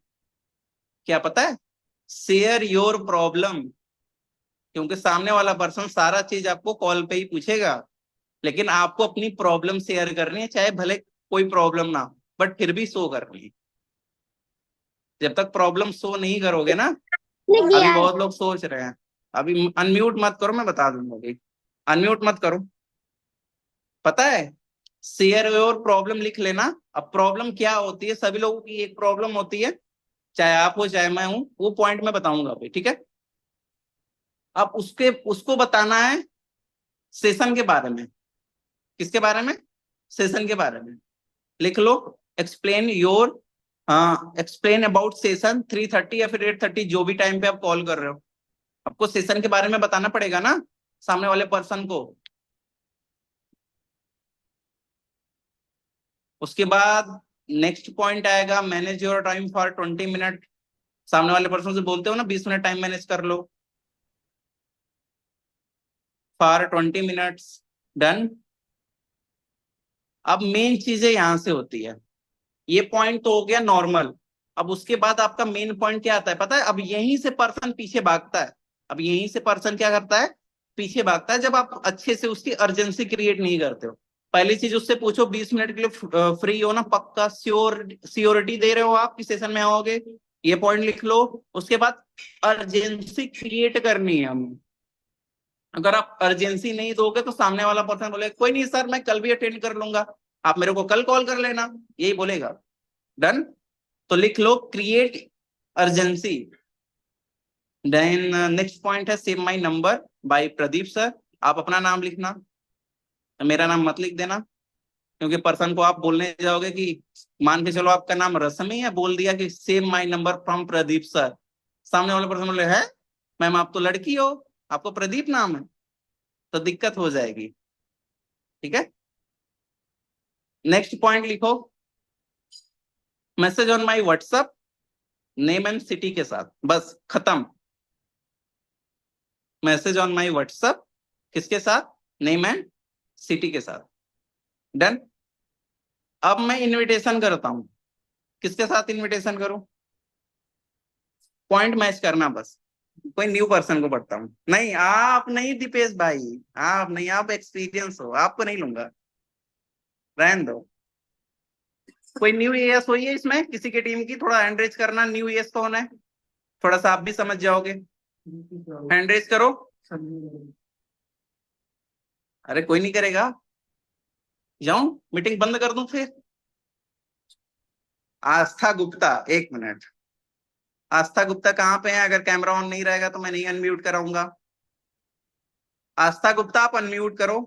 क्या पता है, शेयर योर प्रॉब्लम। क्योंकि सामने वाला पर्सन सारा चीज आपको कॉल पे ही पूछेगा, लेकिन आपको अपनी प्रॉब्लम शेयर करनी है, चाहे भले कोई प्रॉब्लम ना हो बट फिर भी शो करनी है। जब तक प्रॉब्लम शो नहीं करोगे ना, अभी बहुत लोग सोच रहे हैं, अभी अनम्यूट मत करो, मैं बता दूंगा अभी, अनम्यूट मत करो। पता है, शेयर योर प्रॉब्लम लिख लेना। अब प्रॉब्लम क्या होती है, सभी लोगों की एक प्रॉब्लम होती है, चाहे आप हो चाहे मैं हूं, वो पॉइंट मैं बताऊंगा अभी। ठीक है। अब उसको बताना है सेशन के बारे में। किसके बारे में? सेशन के बारे में। लिख लो एक्सप्लेन योर, हाँ एक्सप्लेन अबाउट सेशन 3:30 या फिर 8:30, जो भी टाइम पे आप कॉल कर रहे हो, आपको सेशन के बारे में बताना पड़ेगा ना सामने वाले पर्सन को। उसके बाद नेक्स्ट पॉइंट आएगा manage your time for 20 minute. सामने वाले पर्सन से बोलते हो ना 20 मिनट टाइम मैनेज कर लो फॉर 20 मिनट्स। डन। अब मेन चीजें यहां से होती है, ये पॉइंट तो हो गया नॉर्मल। अब उसके बाद आपका मेन पॉइंट क्या आता है पता है, अब यहीं से पर्सन पीछे भागता है। अब यहीं से पर्सन क्या करता है, पीछे भागता है, जब आप अच्छे से उसकी अर्जेंसी क्रिएट नहीं करते हो। पहली चीज उससे पूछो 20 मिनट के लिए फ्री हो ना, पक्का सियोरिटी दे रहे हो आप कि सेशन में आओगे, ये पॉइंट लिख लो। उसके बाद अर्जेंसी क्रिएट करनी है हमें। अगर आप अर्जेंसी नहीं दोगे तो सामने वाला पर्सन बोलेगा कोई नहीं सर मैं कल भी अटेंड कर लूंगा, आप मेरे को कल कॉल कर लेना, यही बोलेगा। डन। तो लिख लो create urgency. Then next point है save my number by Pradeep sir. आप अपना नाम लिखना, मेरा नाम मत लिख देना, क्योंकि पर्सन को आप बोलने जाओगे कि मान के चलो आपका नाम रश्मि है, बोल दिया कि save my number from Pradeep sir, सामने वाले पर्सन बोले है मैम आप तो लड़की हो, आपको प्रदीप नाम है, तो दिक्कत हो जाएगी। ठीक है, नेक्स्ट पॉइंट लिखो, message on my WhatsApp name and city के साथ, बस खत्म। मैसेज ऑन माई व्हाट्सएप किसके साथ? नेम एंड सिटी के साथ, डन। अब मैं इनविटेशन करता हूं, किसके साथ इनविटेशन करूं? पॉइंट मैच करना बस, कोई न्यू पर्सन को पढ़ता हूं। नहीं आप नहीं दीपेश भाई, आप नहीं, आप एक्सपीरियंस हो, आपको नहीं लूंगा, रहने दो। कोई न्यू ईएस हुई है इसमें किसी की टीम की? थोड़ा हैंड रेज करना, न्यू ईएस कौन है, थोड़ा सा आप भी समझ जाओगे, हैंड रेज करो। अरे कोई नहीं करेगा, जाऊं मीटिंग बंद कर दूं फिर? आस्था गुप्ता, एक मिनट, आस्था गुप्ता कहाँ पे है? अगर कैमरा ऑन नहीं रहेगा तो मैं नहीं अनम्यूट कराऊंगा। आस्था गुप्ता आप अनम्यूट करो,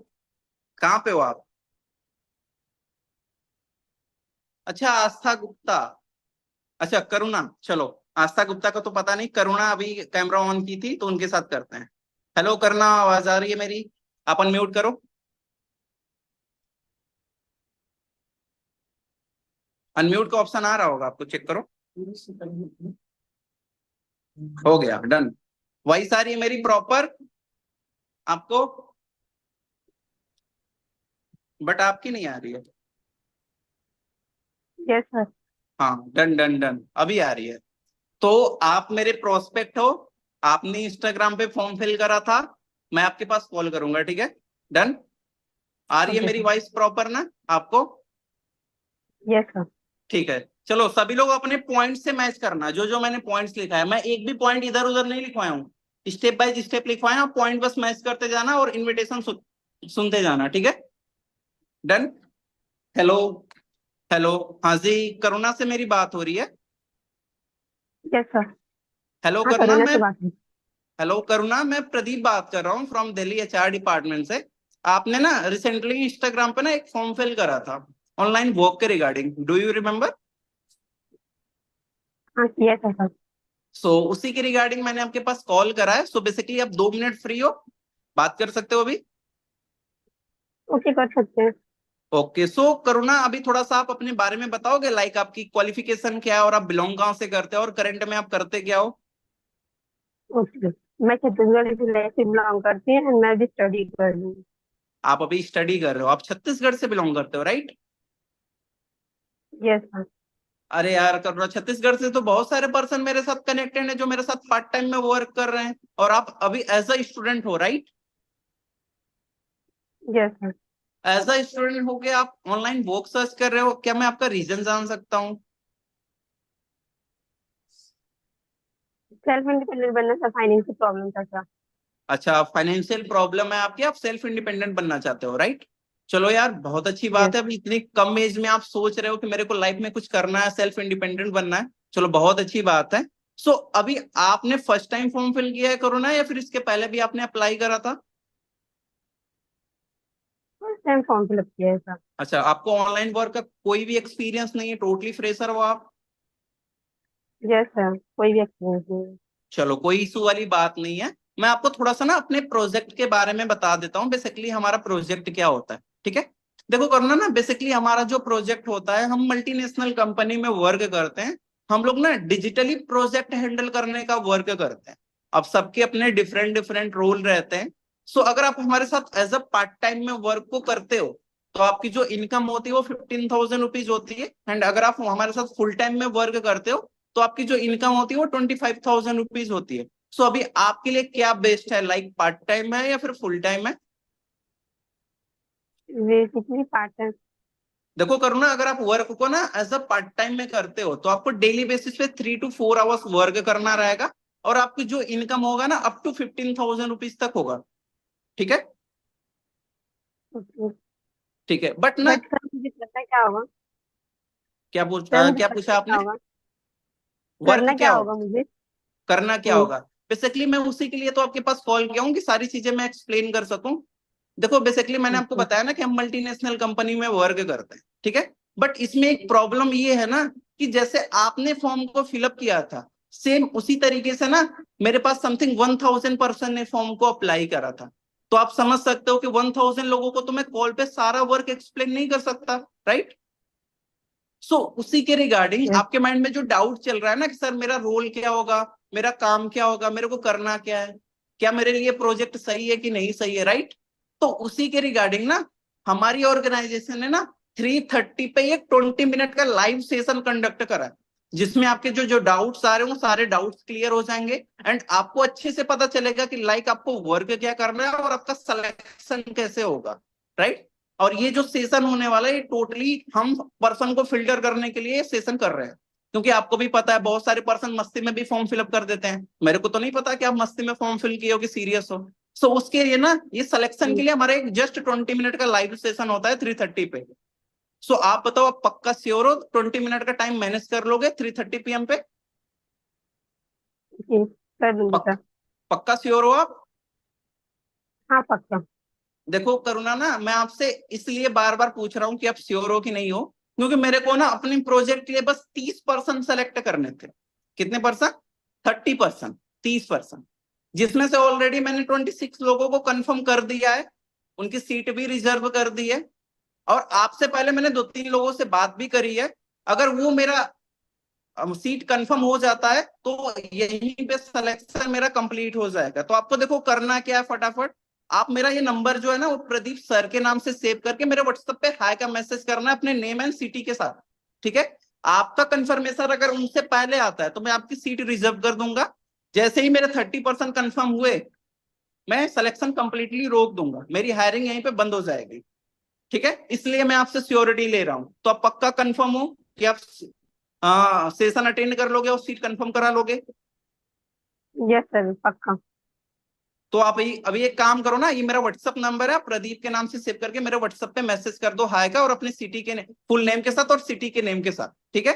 कहाँ पे हो आप? अच्छा आस्था गुप्ता, अच्छा करुणा, चलो आस्था गुप्ता का तो पता नहीं, करुणा अभी कैमरा ऑन की थी तो उनके साथ करते हैं। हेलो करुणा, आवाज आ रही है मेरी? आप अनम्यूट करो, अनम्यूट का ऑप्शन आ रहा होगा आपको, चेक करो। हो गया, डन। वॉइस आ रही है मेरी प्रॉपर आपको, बट आपकी नहीं आ रही है। Yes sir. हाँ डन डन डन, अभी आ रही है। तो आप मेरे प्रोस्पेक्ट हो, आपने इंस्टाग्राम पे फॉर्म फिल करा था, मैं आपके पास कॉल करूंगा, ठीक है, डन। आ रही है ओके मेरी सर। वॉइस प्रॉपर ना आपको? Yes sir. ठीक है, चलो सभी लोग अपने पॉइंट से मैच करना, जो जो मैंने पॉइंट्स लिखा है, मैं एक भी पॉइंट इधर उधर नहीं लिखवाया हूँ, स्टेप बाय स्टेप लिखवाया हूँ, पॉइंट बस मैच करते जाना और इन्विटेशन सुनते जाना, ठीक है, डन। हेलो, हेलो, हाँ जी, करुणा से मेरी बात हो रही है? Yes sir. हेलो हाँ करुणा, करुणा मैं, से बात है। हेलो करुणा, मैं प्रदीप बात कर रहा हूँ फ्रॉम दिल्ली एचआर डिपार्टमेंट से। आपने ना रिसेंटली इंस्टाग्राम पे ना एक फॉर्म फिल करा था ऑनलाइन वर्क के रिगार्डिंग, डू यू रिमेम्बर? हाँ यस सर। सो उसी के रिगार्डिंग मैंने आपके पास कॉल करा है। सो बेसिकली आप 2 मिनट फ्री हो, बात कर सकते हो अभी? ओके कर सकते हैं। ओके, सो करुणा अभी थोड़ा सा आप अपने बारे में बताओगे, लाइक आपकी क्वालिफिकेशन क्या है और आप बिलोंग कहाँ से करते हो और करंट में आप करते क्या हो? ओके। मैं छत्तीसगढ़ जिले से बिलोंग करती हूँ and मैं भी स्टडी कर रही हूँ। आप अभी स्टडी कर रहे हो, आप छत्तीसगढ़ से बिलोंग करते हो, राइट? Yes sir. अरे यार करुणा, छत्तीसगढ़ से तो बहुत सारे पर्सन मेरे साथ कनेक्टेड हैं जो मेरे साथ पार्ट टाइम में वर्क कर रहे हैं, और आप अभी एज अ स्टूडेंट हो, right? Yes sir. As a student होके आप ऑनलाइन वर्क सर्च कर रहे हो, क्या मैं आपका रीजन जान सकता हूँ? सेल्फ इंडिपेंडेंट बनना था, फाइनेंशियल प्रॉब्लम था सर। अच्छा, फाइनेंशियल प्रॉब्लम है आपकी, आप सेल्फ इंडिपेंडेंट बनना चाहते हो, राइट? चलो यार बहुत अच्छी बात यस। है, अभी इतनी कम एज में आप सोच रहे हो कि मेरे को लाइफ में कुछ करना है, सेल्फ इंडिपेंडेंट बनना है, चलो बहुत अच्छी बात है। सो अभी आपने फर्स्ट टाइम फॉर्म फिल किया है कोरोना, या फिर इसके पहले भी आपने अप्लाई करा था? फर्स्ट टाइम फॉर्म फिलअप किया है सर। अच्छा, आपको ऑनलाइन वर्क का कोई भी एक्सपीरियंस नहीं है, टोटली फ्रेशर हो आप? यस सर, कोई भी एक्सपीरियंस नहीं है। चलो कोई इशू वाली बात नहीं है, मैं आपको थोड़ा सा ना अपने प्रोजेक्ट के बारे में बता देता हूँ, बेसिकली हमारा प्रोजेक्ट क्या होता है, ठीक है। देखो करना ना, बेसिकली हमारा जो प्रोजेक्ट होता है, हम मल्टीनेशनल कंपनी में वर्क करते हैं, हम लोग ना डिजिटली प्रोजेक्ट हैंडल करने का वर्क करते हैं। अब सबके अपने डिफरेंट डिफरेंट रोल रहते हैं। सो अगर आप हमारे साथ एज अ पार्ट टाइम में वर्क को करते हो, तो आपकी जो इनकम होती है वो 15,000 रुपीज होती है, एंड अगर आप हमारे साथ फुल टाइम में वर्क करते हो तो आपकी जो इनकम होती है वो 25,000 रुपीज होती है। सो अभी आपके लिए क्या बेस्ट है, लाइक पार्ट टाइम है या फिर फुल टाइम है? Basically part time. देखो करुणा, अगर आप वर्क को ना एज अ पार्ट टाइम में करते हो तो आपको डेली बेसिस पे 3 to 4 आवर्स वर्क करना रहेगा, और आपकी जो इनकम होगा ना अप टू 15,000 रुपीज तक होगा, ठीक है। ओके। ठीक है, बट ना, बट सर मुझे करना क्या होगा? सर मुझे क्या करना पूछा क्या आपने? होगा? वर्क करना क्या क्या होगा, होगा मुझे? करना क्या होगा? बेसिकली मैं उसी के लिए तो आपके पास कॉल किया हूँ कि सारी चीजें मैं एक्सप्लेन कर सकूं। देखो बेसिकली मैंने आपको ओके। बताया ना कि हम मल्टीनेशनल कंपनी में वर्क करते हैं, ठीक है। बट इसमें एक प्रॉब्लम ये है ना, कि जैसे आपने फॉर्म को फिलअप किया था, सेम उसी तरीके से ना मेरे पास समथिंग 1,000 पर्सन ने फॉर्म को अप्लाई करा था। तो आप समझ सकते हो कि 1000 लोगों को तो मैं कॉल पे सारा वर्क एक्सप्लेन नहीं कर सकता, राइट? सो उसी के रिगार्डिंग यस। आपके माइंड में जो डाउट चल रहा है ना कि सर मेरा रोल क्या होगा, मेरा काम क्या होगा, मेरे को करना क्या है, क्या मेरे लिए प्रोजेक्ट सही है कि नहीं सही है, राइट? तो उसी के रिगार्डिंग ना हमारी ऑर्गेनाइजेशन ने ना 3:30 पे एक 20 मिनट का लाइव सेशन कंडक्ट करा है, जिसमें आपके जो जो डाउट्स आ रहे हैं वो सारे डाउट्स क्लियर हो जाएंगे एंड आपको अच्छे से पता चलेगा कि लाइक आपको वर्क क्या करना है और आपका सिलेक्शन कैसे होगा, राइट? और ये जो सेशन होने वाला है ये टोटली हम पर्सन को फिल्टर करने के लिए सेशन कर रहे हैं, क्योंकि आपको भी पता है बहुत सारे पर्सन मस्ती में भी फॉर्म फिलअप कर देते हैं। मेरे को तो नहीं पता कि आप मस्ती में फॉर्म फिल किए हो कि सीरियस हो। सो उसके लिए ना ये सिलेक्शन के लिए हमारा एक जस्ट 20 मिनट का लाइव सेशन होता है 3:30 पे। सो आप बताओ, आप पक्का श्योर हो 20 मिनट का टाइम मैनेज कर लोगे 3:30 PM पे? जी, कर दूंगी सर। पक्का श्योर हो आप? हाँ, पक्का। देखो करुणा ना, मैं आपसे इसलिए बार बार पूछ रहा हूँ कि आप श्योर हो कि नहीं हो, क्योंकि मेरे को ना अपने प्रोजेक्ट के लिए बस 30% सेलेक्ट करने थे। कितने परसेंट? 30%, 30%, जिसमें से ऑलरेडी मैंने 26 लोगों को कंफर्म कर दिया है, उनकी सीट भी रिजर्व कर दी है। और आपसे पहले मैंने 2-3 लोगों से बात भी करी है। अगर वो मेरा सीट कंफर्म हो जाता है तो यहीं पे सिलेक्शन मेरा कंप्लीट हो जाएगा। तो आपको देखो करना क्या है, फटाफट आप मेरा ये नंबर जो है ना वो प्रदीप सर के नाम से सेव करके मेरे व्हाट्सएप पे हाई का मैसेज करना है अपने नेम एंड सिटी के साथ, ठीक है? आपका कंफर्मेशन अगर उनसे पहले आता है तो मैं आपकी सीट रिजर्व कर दूंगा। जैसे ही मेरे 30% कंफर्म हुए मैं सिलेक्शन कंप्लीटली रोक दूंगा, मेरी हायरिंग यहीं पे बंद हो जाएगी, ठीक है? इसलिए मैं आपसे श्योरिटी ले रहा हूं। तो आप पक्का कंफर्म हो कि आप सेशन अटेंड कर लोगे और सीट कंफर्म करा लोगे? यस सर, पक्का। तो आप अभी एक काम करो ना, ये मेरा व्हाट्सअप नंबर है, प्रदीप के नाम से सेव करके मेरे व्हाट्सअप पे मैसेज कर दो हाय का, और अपनी सिटी के फुल नेम के साथ और सिटी के नेम के साथ, ठीक है?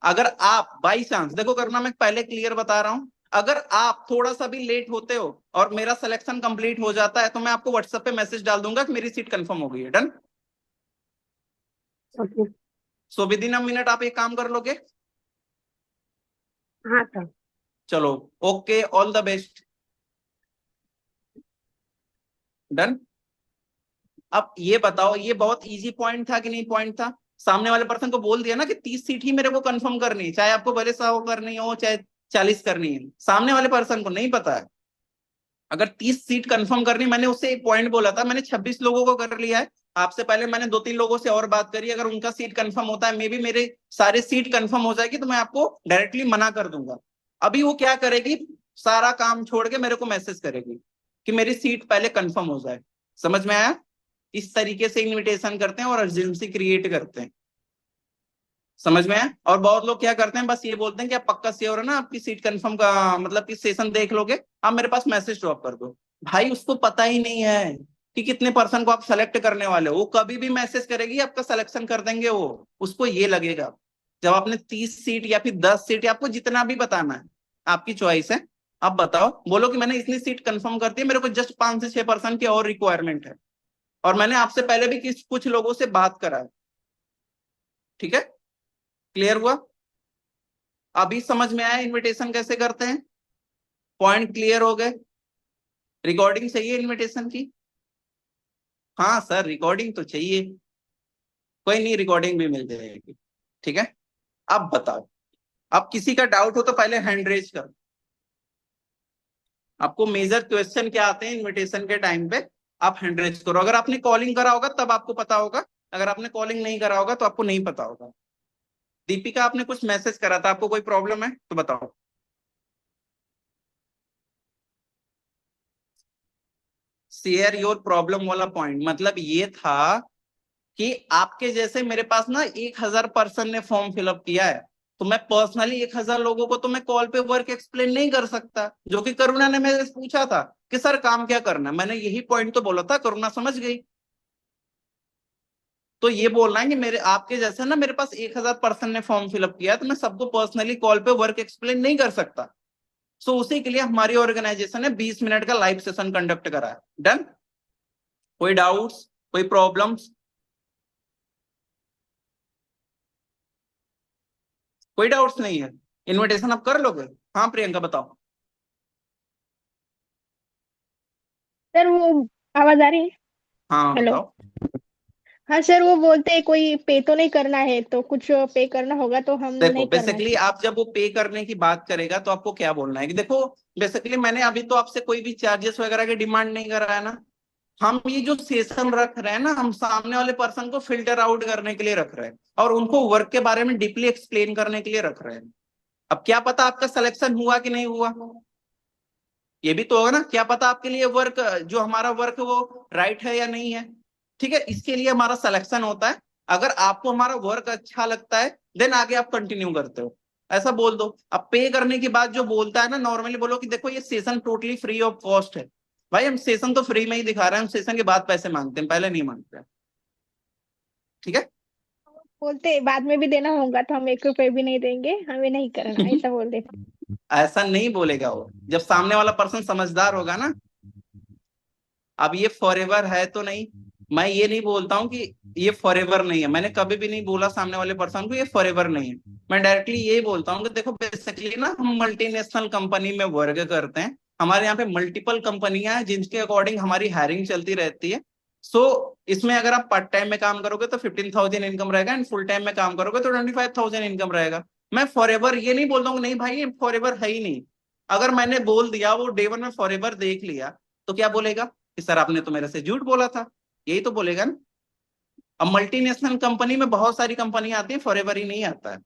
अगर आप बाई चांस, देखो करना मैं पहले क्लियर बता रहा हूं, अगर आप थोड़ा सा भी लेट होते हो और मेरा सिलेक्शन कंप्लीट हो जाता है तो मैं आपको व्हाट्सएप पे मैसेज डाल दूंगा कि मेरी सीट कंफर्म हो गई है। Done? Okay. So with in a minute आप एक काम कर लोगे? हाँ सर। चलो, okay, all the best. Done? अब ये बताओ, ये बहुत इजी पॉइंट था कि नहीं पॉइंट था? सामने वाले पर्सन को बोल दिया ना कि 30 सीट ही मेरे को कंफर्म करनी है, चाहे आपको भले 100 करनी हो चाहे 40 करनी है। सामने वाले पर्सन को नहीं पता है। अगर 30 सीट कंफर्म करनी, मैंने उससे एक पॉइंट बोला था, मैंने 26 लोगों को कर लिया है। आपसे पहले मैंने 2-3 लोगों से और बात करी, अगर उनका सीट कंफर्म होता है, मे बी मेरे सारे सीट कंफर्म हो जाएगी तो मैं आपको डायरेक्टली मना कर दूंगा। अभी वो क्या करेगी, सारा काम छोड़ के मेरे को मैसेज करेगी कि मेरी सीट पहले कंफर्म हो जाए। समझ में आया? इस तरीके से इनविटेशन करते हैं और अर्जेंसी क्रिएट करते हैं। समझ में आया? और बहुत लोग क्या करते हैं, बस ये बोलते हैं कि आप पक्का श्योर है ना आपकी सीट कंफर्म का, मतलब कि सेशन देख लोगे, आप मेरे पास मैसेज ड्रॉप कर दो। भाई उसको पता ही नहीं है कि कितने पर्सन को आप सेलेक्ट करने वाले हो। वो कभी भी मैसेज करेगी, आपका सिलेक्शन कर देंगे वो। उसको ये लगेगा जब आपने 30 सीट या फिर 10 सीट या आपको जितना भी बताना है, आपकी चॉइस है। आप बताओ, बोलो कि मैंने इतनी सीट कंफर्म कर दी है, मेरे को जस्ट 5 से 6% की और रिक्वायरमेंट है, और मैंने आपसे पहले भी कुछ लोगों से बात करा है, ठीक है? क्लियर हुआ? अभी समझ में आया इनविटेशन कैसे करते हैं? पॉइंट क्लियर हो गए? रिकॉर्डिंग चाहिए इनविटेशन की? हाँ सर, रिकॉर्डिंग तो चाहिए। कोई नहीं, रिकॉर्डिंग भी मिल जाएगी, ठीक है? अब बताओ, अब किसी का डाउट हो तो पहले हैंड रेज करो। आपको मेजर क्वेश्चन क्या आते हैं इनविटेशन के टाइम पे, आप हैंड रेज करो। अगर आपने कॉलिंग करा होगा तब आपको पता होगा, अगर आपने कॉलिंग नहीं करा होगा तो आपको नहीं पता होगा। दीपिका, आपने कुछ मैसेज करा था, आपको कोई प्रॉब्लम है तो बताओ। शेयर योर प्रॉब्लम वाला पॉइंट मतलब ये था कि आपके जैसे मेरे पास ना 1000 पर्सन ने फॉर्म फिलअप किया है, तो मैं पर्सनली 1000 लोगों को तो मैं कॉल पे वर्क एक्सप्लेन नहीं कर सकता। जो कि करुणा ने मेरे से पूछा था कि सर काम क्या करना है, मैंने यही पॉइंट तो बोला था, करुणा समझ गई। तो ये बोलना है कि मेरे आपके जैसे ना मेरे पास 1000 पर्सन ने फॉर्म फिलअप किया है, तो मैं सबको पर्सनली कॉल पे वर्क एक्सप्लेन नहीं कर सकता। सो उसी के लिए हमारी ऑर्गेनाइजेशन ने 20 मिनट का लाइव सेशन कंडक्ट करा है। डन? कोई डाउट्स, कोई प्रॉब्लम्स? कोई डाउट्स नहीं है? इनविटेशन आप कर लोगे? हाँ प्रियंका बताओ। सर वो आवाज आ रही है? हाँ हेलो। बताओ। हाँ सर, वो बोलते हैं कोई पे तो नहीं करना है, तो कुछ पे करना होगा तो हम देखो नहीं करना बेसिकली है। आप जब वो पे करने की बात करेगा तो आपको क्या बोलना है कि देखो, बेसिकली मैंने अभी तो आपसे कोई भी चार्जेस वगैरह की डिमांड नहीं करा है ना। हम ये जो सेशन रख रहे हैं ना, हम सामने वाले पर्सन को फिल्टर आउट करने के लिए रख रहे हैं और उनको वर्क के बारे में डीपली एक्सप्लेन करने के लिए रख रहे हैं। अब क्या पता आपका सिलेक्शन हुआ कि नहीं हुआ, ये भी तो होगा ना। क्या पता आपके लिए वर्क, जो हमारा वर्क वो राइट है या नहीं है। ठीक है, इसके लिए हमारा सिलेक्शन होता है। अगर आपको हमारा वर्क अच्छा लगता है देन आगे आप कंटिन्यू करते हो, ऐसा बोल दो। अब पे करने के बाद जो बोलता है ना, नॉर्मली बोलो कि देखो ये session totally free of cost है। भाई हम सेशन तो फ्री में ही दिखा रहे हैं, हम सेशन के बाद पैसे मांगते हैं, पहले नहीं मांगते हैं। ठीक है। बोलते बाद में भी देना होगा तो हम 1 रुपए भी नहीं देंगे, हमें नहीं करना, ऐसा बोल देते। ऐसा नहीं बोलेगा वो, जब सामने वाला पर्सन समझदार होगा ना। अब ये फॉरएवर है तो नहीं, मैं ये नहीं बोलता हूँ कि ये फॉरएवर नहीं है, मैंने कभी भी नहीं बोला सामने वाले पर्सन को ये फॉरएवर नहीं है। मैं डायरेक्टली यही बोलता हूँ कि देखो बेसिकली ना हम मल्टीनेशनल कंपनी में वर्क करते हैं। हमारे यहाँ पे मल्टीपल कंपनियां हैं जिनके अकॉर्डिंग हमारी हायरिंग चलती रहती है। सो इसमें अगर आप पार्ट टाइम में काम करोगे तो 15,000 इनकम रहेगा, एंड फुल टाइम में काम करोगे तो 25,000 इनकम रहेगा। मैं फॉरएवर ये नहीं बोलता हूँ नहीं भाई ये फॉरएवर है ही नहीं। अगर मैंने बोल दिया वो डे वन में फॉरएवर देख लिया, तो क्या बोलेगा कि सर आपने तो मेरे से झूठ बोला था, यही तो बोलेगा ना। अब मल्टीनेशनल कंपनी में बहुत सारी कंपनी आती है, फॉरएवर ही नहीं आता है।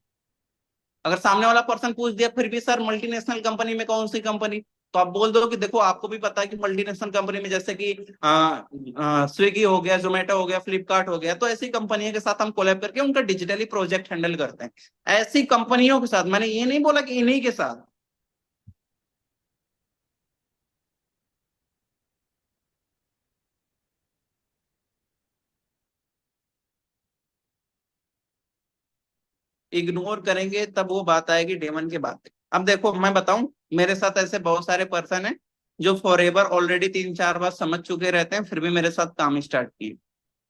अगर सामने वाला पर्सन पूछ दिया फिर भी सर मल्टीनेशनल कंपनी में कौन सी कंपनी, तो आप बोल दो कि देखो आपको भी पता है कि मल्टीनेशनल कंपनी में जैसे कि स्विगी हो गया, जोमेटो हो गया, फ्लिपकार्ट हो गया, तो ऐसी कंपनियों के साथ हम कोलैब करके उनका डिजिटली प्रोजेक्ट हैंडल करते हैं। ऐसी कंपनियों के साथ, मैंने ये नहीं बोला कि इन्हीं के साथ। इग्नोर करेंगे तब वो बात आएगी डेमन की बात। अब देखो मैं बताऊं, मेरे साथ ऐसे बहुत सारे पर्सन हैं जो फॉरएवर ऑलरेडी 3-4 बार समझ चुके रहते हैं, फिर भी मेरे साथ काम स्टार्ट किए।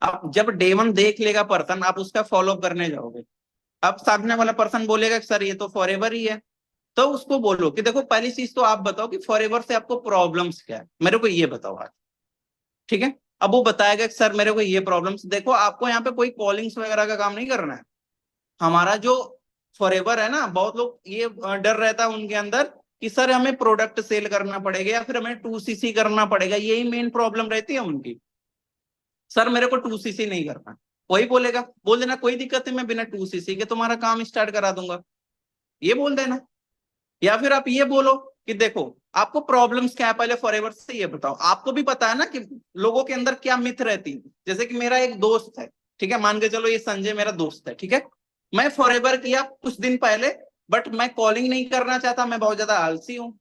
अब जब डे 1 देख लेगा पर्सन, आप उसका फॉलो करने जाओगे। अब सामने वाला पर्सन बोलेगा कि सर ये तो फॉरएवर ही है, तो उसको बोलो कि देखो पहली चीज तो आप बताओ कि फॉरएवर से आपको प्रॉब्लम्स क्या है, मेरे को ये बताओ आज। ठीक है। अब वो बताएगा कि सर मेरे को ये प्रॉब्लम्स, देखो आपको यहाँ पे कोई कॉलिंग्स वगैरह का काम नहीं करना है। हमारा जो फॉरएवर है ना, बहुत लोग ये डर रहता है उनके अंदर कि सर हमें प्रोडक्ट सेल करना पड़ेगा या फिर हमें 2CC करना पड़ेगा, यही मेन प्रॉब्लम रहती है उनकी। सर मेरे को 2CC नहीं करना, वही बोलेगा, बोल देना कोई दिक्कत नहीं मैं बिना 2CC के तुम्हारा काम स्टार्ट करा दूंगा, ये बोल देना। या फिर आप ये बोलो कि देखो आपको प्रॉब्लम्स क्या है, पहले फॉरएवर से ये बताओ। आपको भी पता है ना कि लोगों के अंदर क्या मिथ रहती है। जैसे कि मेरा एक दोस्त है, ठीक है, मान के चलो ये संजय मेरा दोस्त है, ठीक है। मैं फॉरएवर किया कुछ दिन पहले, बट मैं कॉलिंग नहीं करना चाहता, मैं बहुत ज्यादा आलसी हूँ।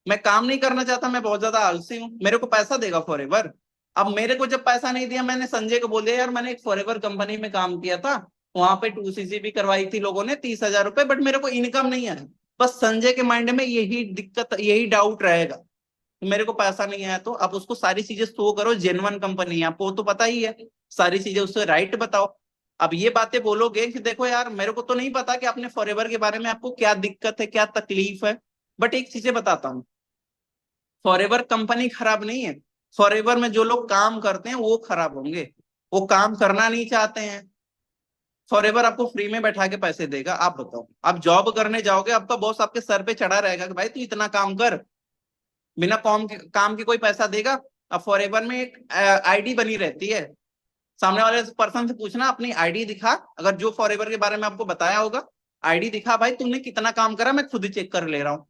मैं काम नहीं करना चाहता, मैं बहुत ज्यादा आलसी हूँ, मेरे को पैसा देगा फॉरएवर। अब मेरे को जब पैसा नहीं दिया, मैंने संजय को बोल दिया यार मैंने एक फॉरएवर कंपनी में काम किया था, वहां पे 2CC भी करवाई थी लोगों ने 30,000 रुपए, बट मेरे को इनकम नहीं आया। बस संजय के माइंड में यही दिक्कत, यही डाउट रहेगा कि मेरे को पैसा नहीं आया। तो आप उसको सारी चीजें शो करो, जेन्युइन कंपनी है, आपको तो पता ही है, सारी चीजें उससे राइट बताओ। अब ये बातें बोलोगे कि देखो यार मेरे को तो नहीं पता कि आपने फॉरएवर के बारे में आपको क्या दिक्कत है, क्या तकलीफ है, बट एक चीजें बताता हूँ, फॉरएवर कंपनी खराब नहीं है। फॉरएवर में जो लोग काम करते हैं वो खराब होंगे, वो काम करना नहीं चाहते हैं। फॉरएवर आपको फ्री में बैठा के पैसे देगा। आप बताओ, आप जॉब करने जाओगे, आपका बॉस आपके सर पे चढ़ा रहेगा कि भाई तू इतना काम कर, बिना काम के कोई पैसा देगा। अब फॉरएवर में एक आईडी बनी रहती है, सामने वाले पर्सन से पूछना अपनी आईडी दिखा, अगर जो फॉरएवर के बारे में आपको बताया होगा, आईडी दिखा भाई तुमने कितना काम करा, मैं खुद ही चेक कर ले रहा हूँ,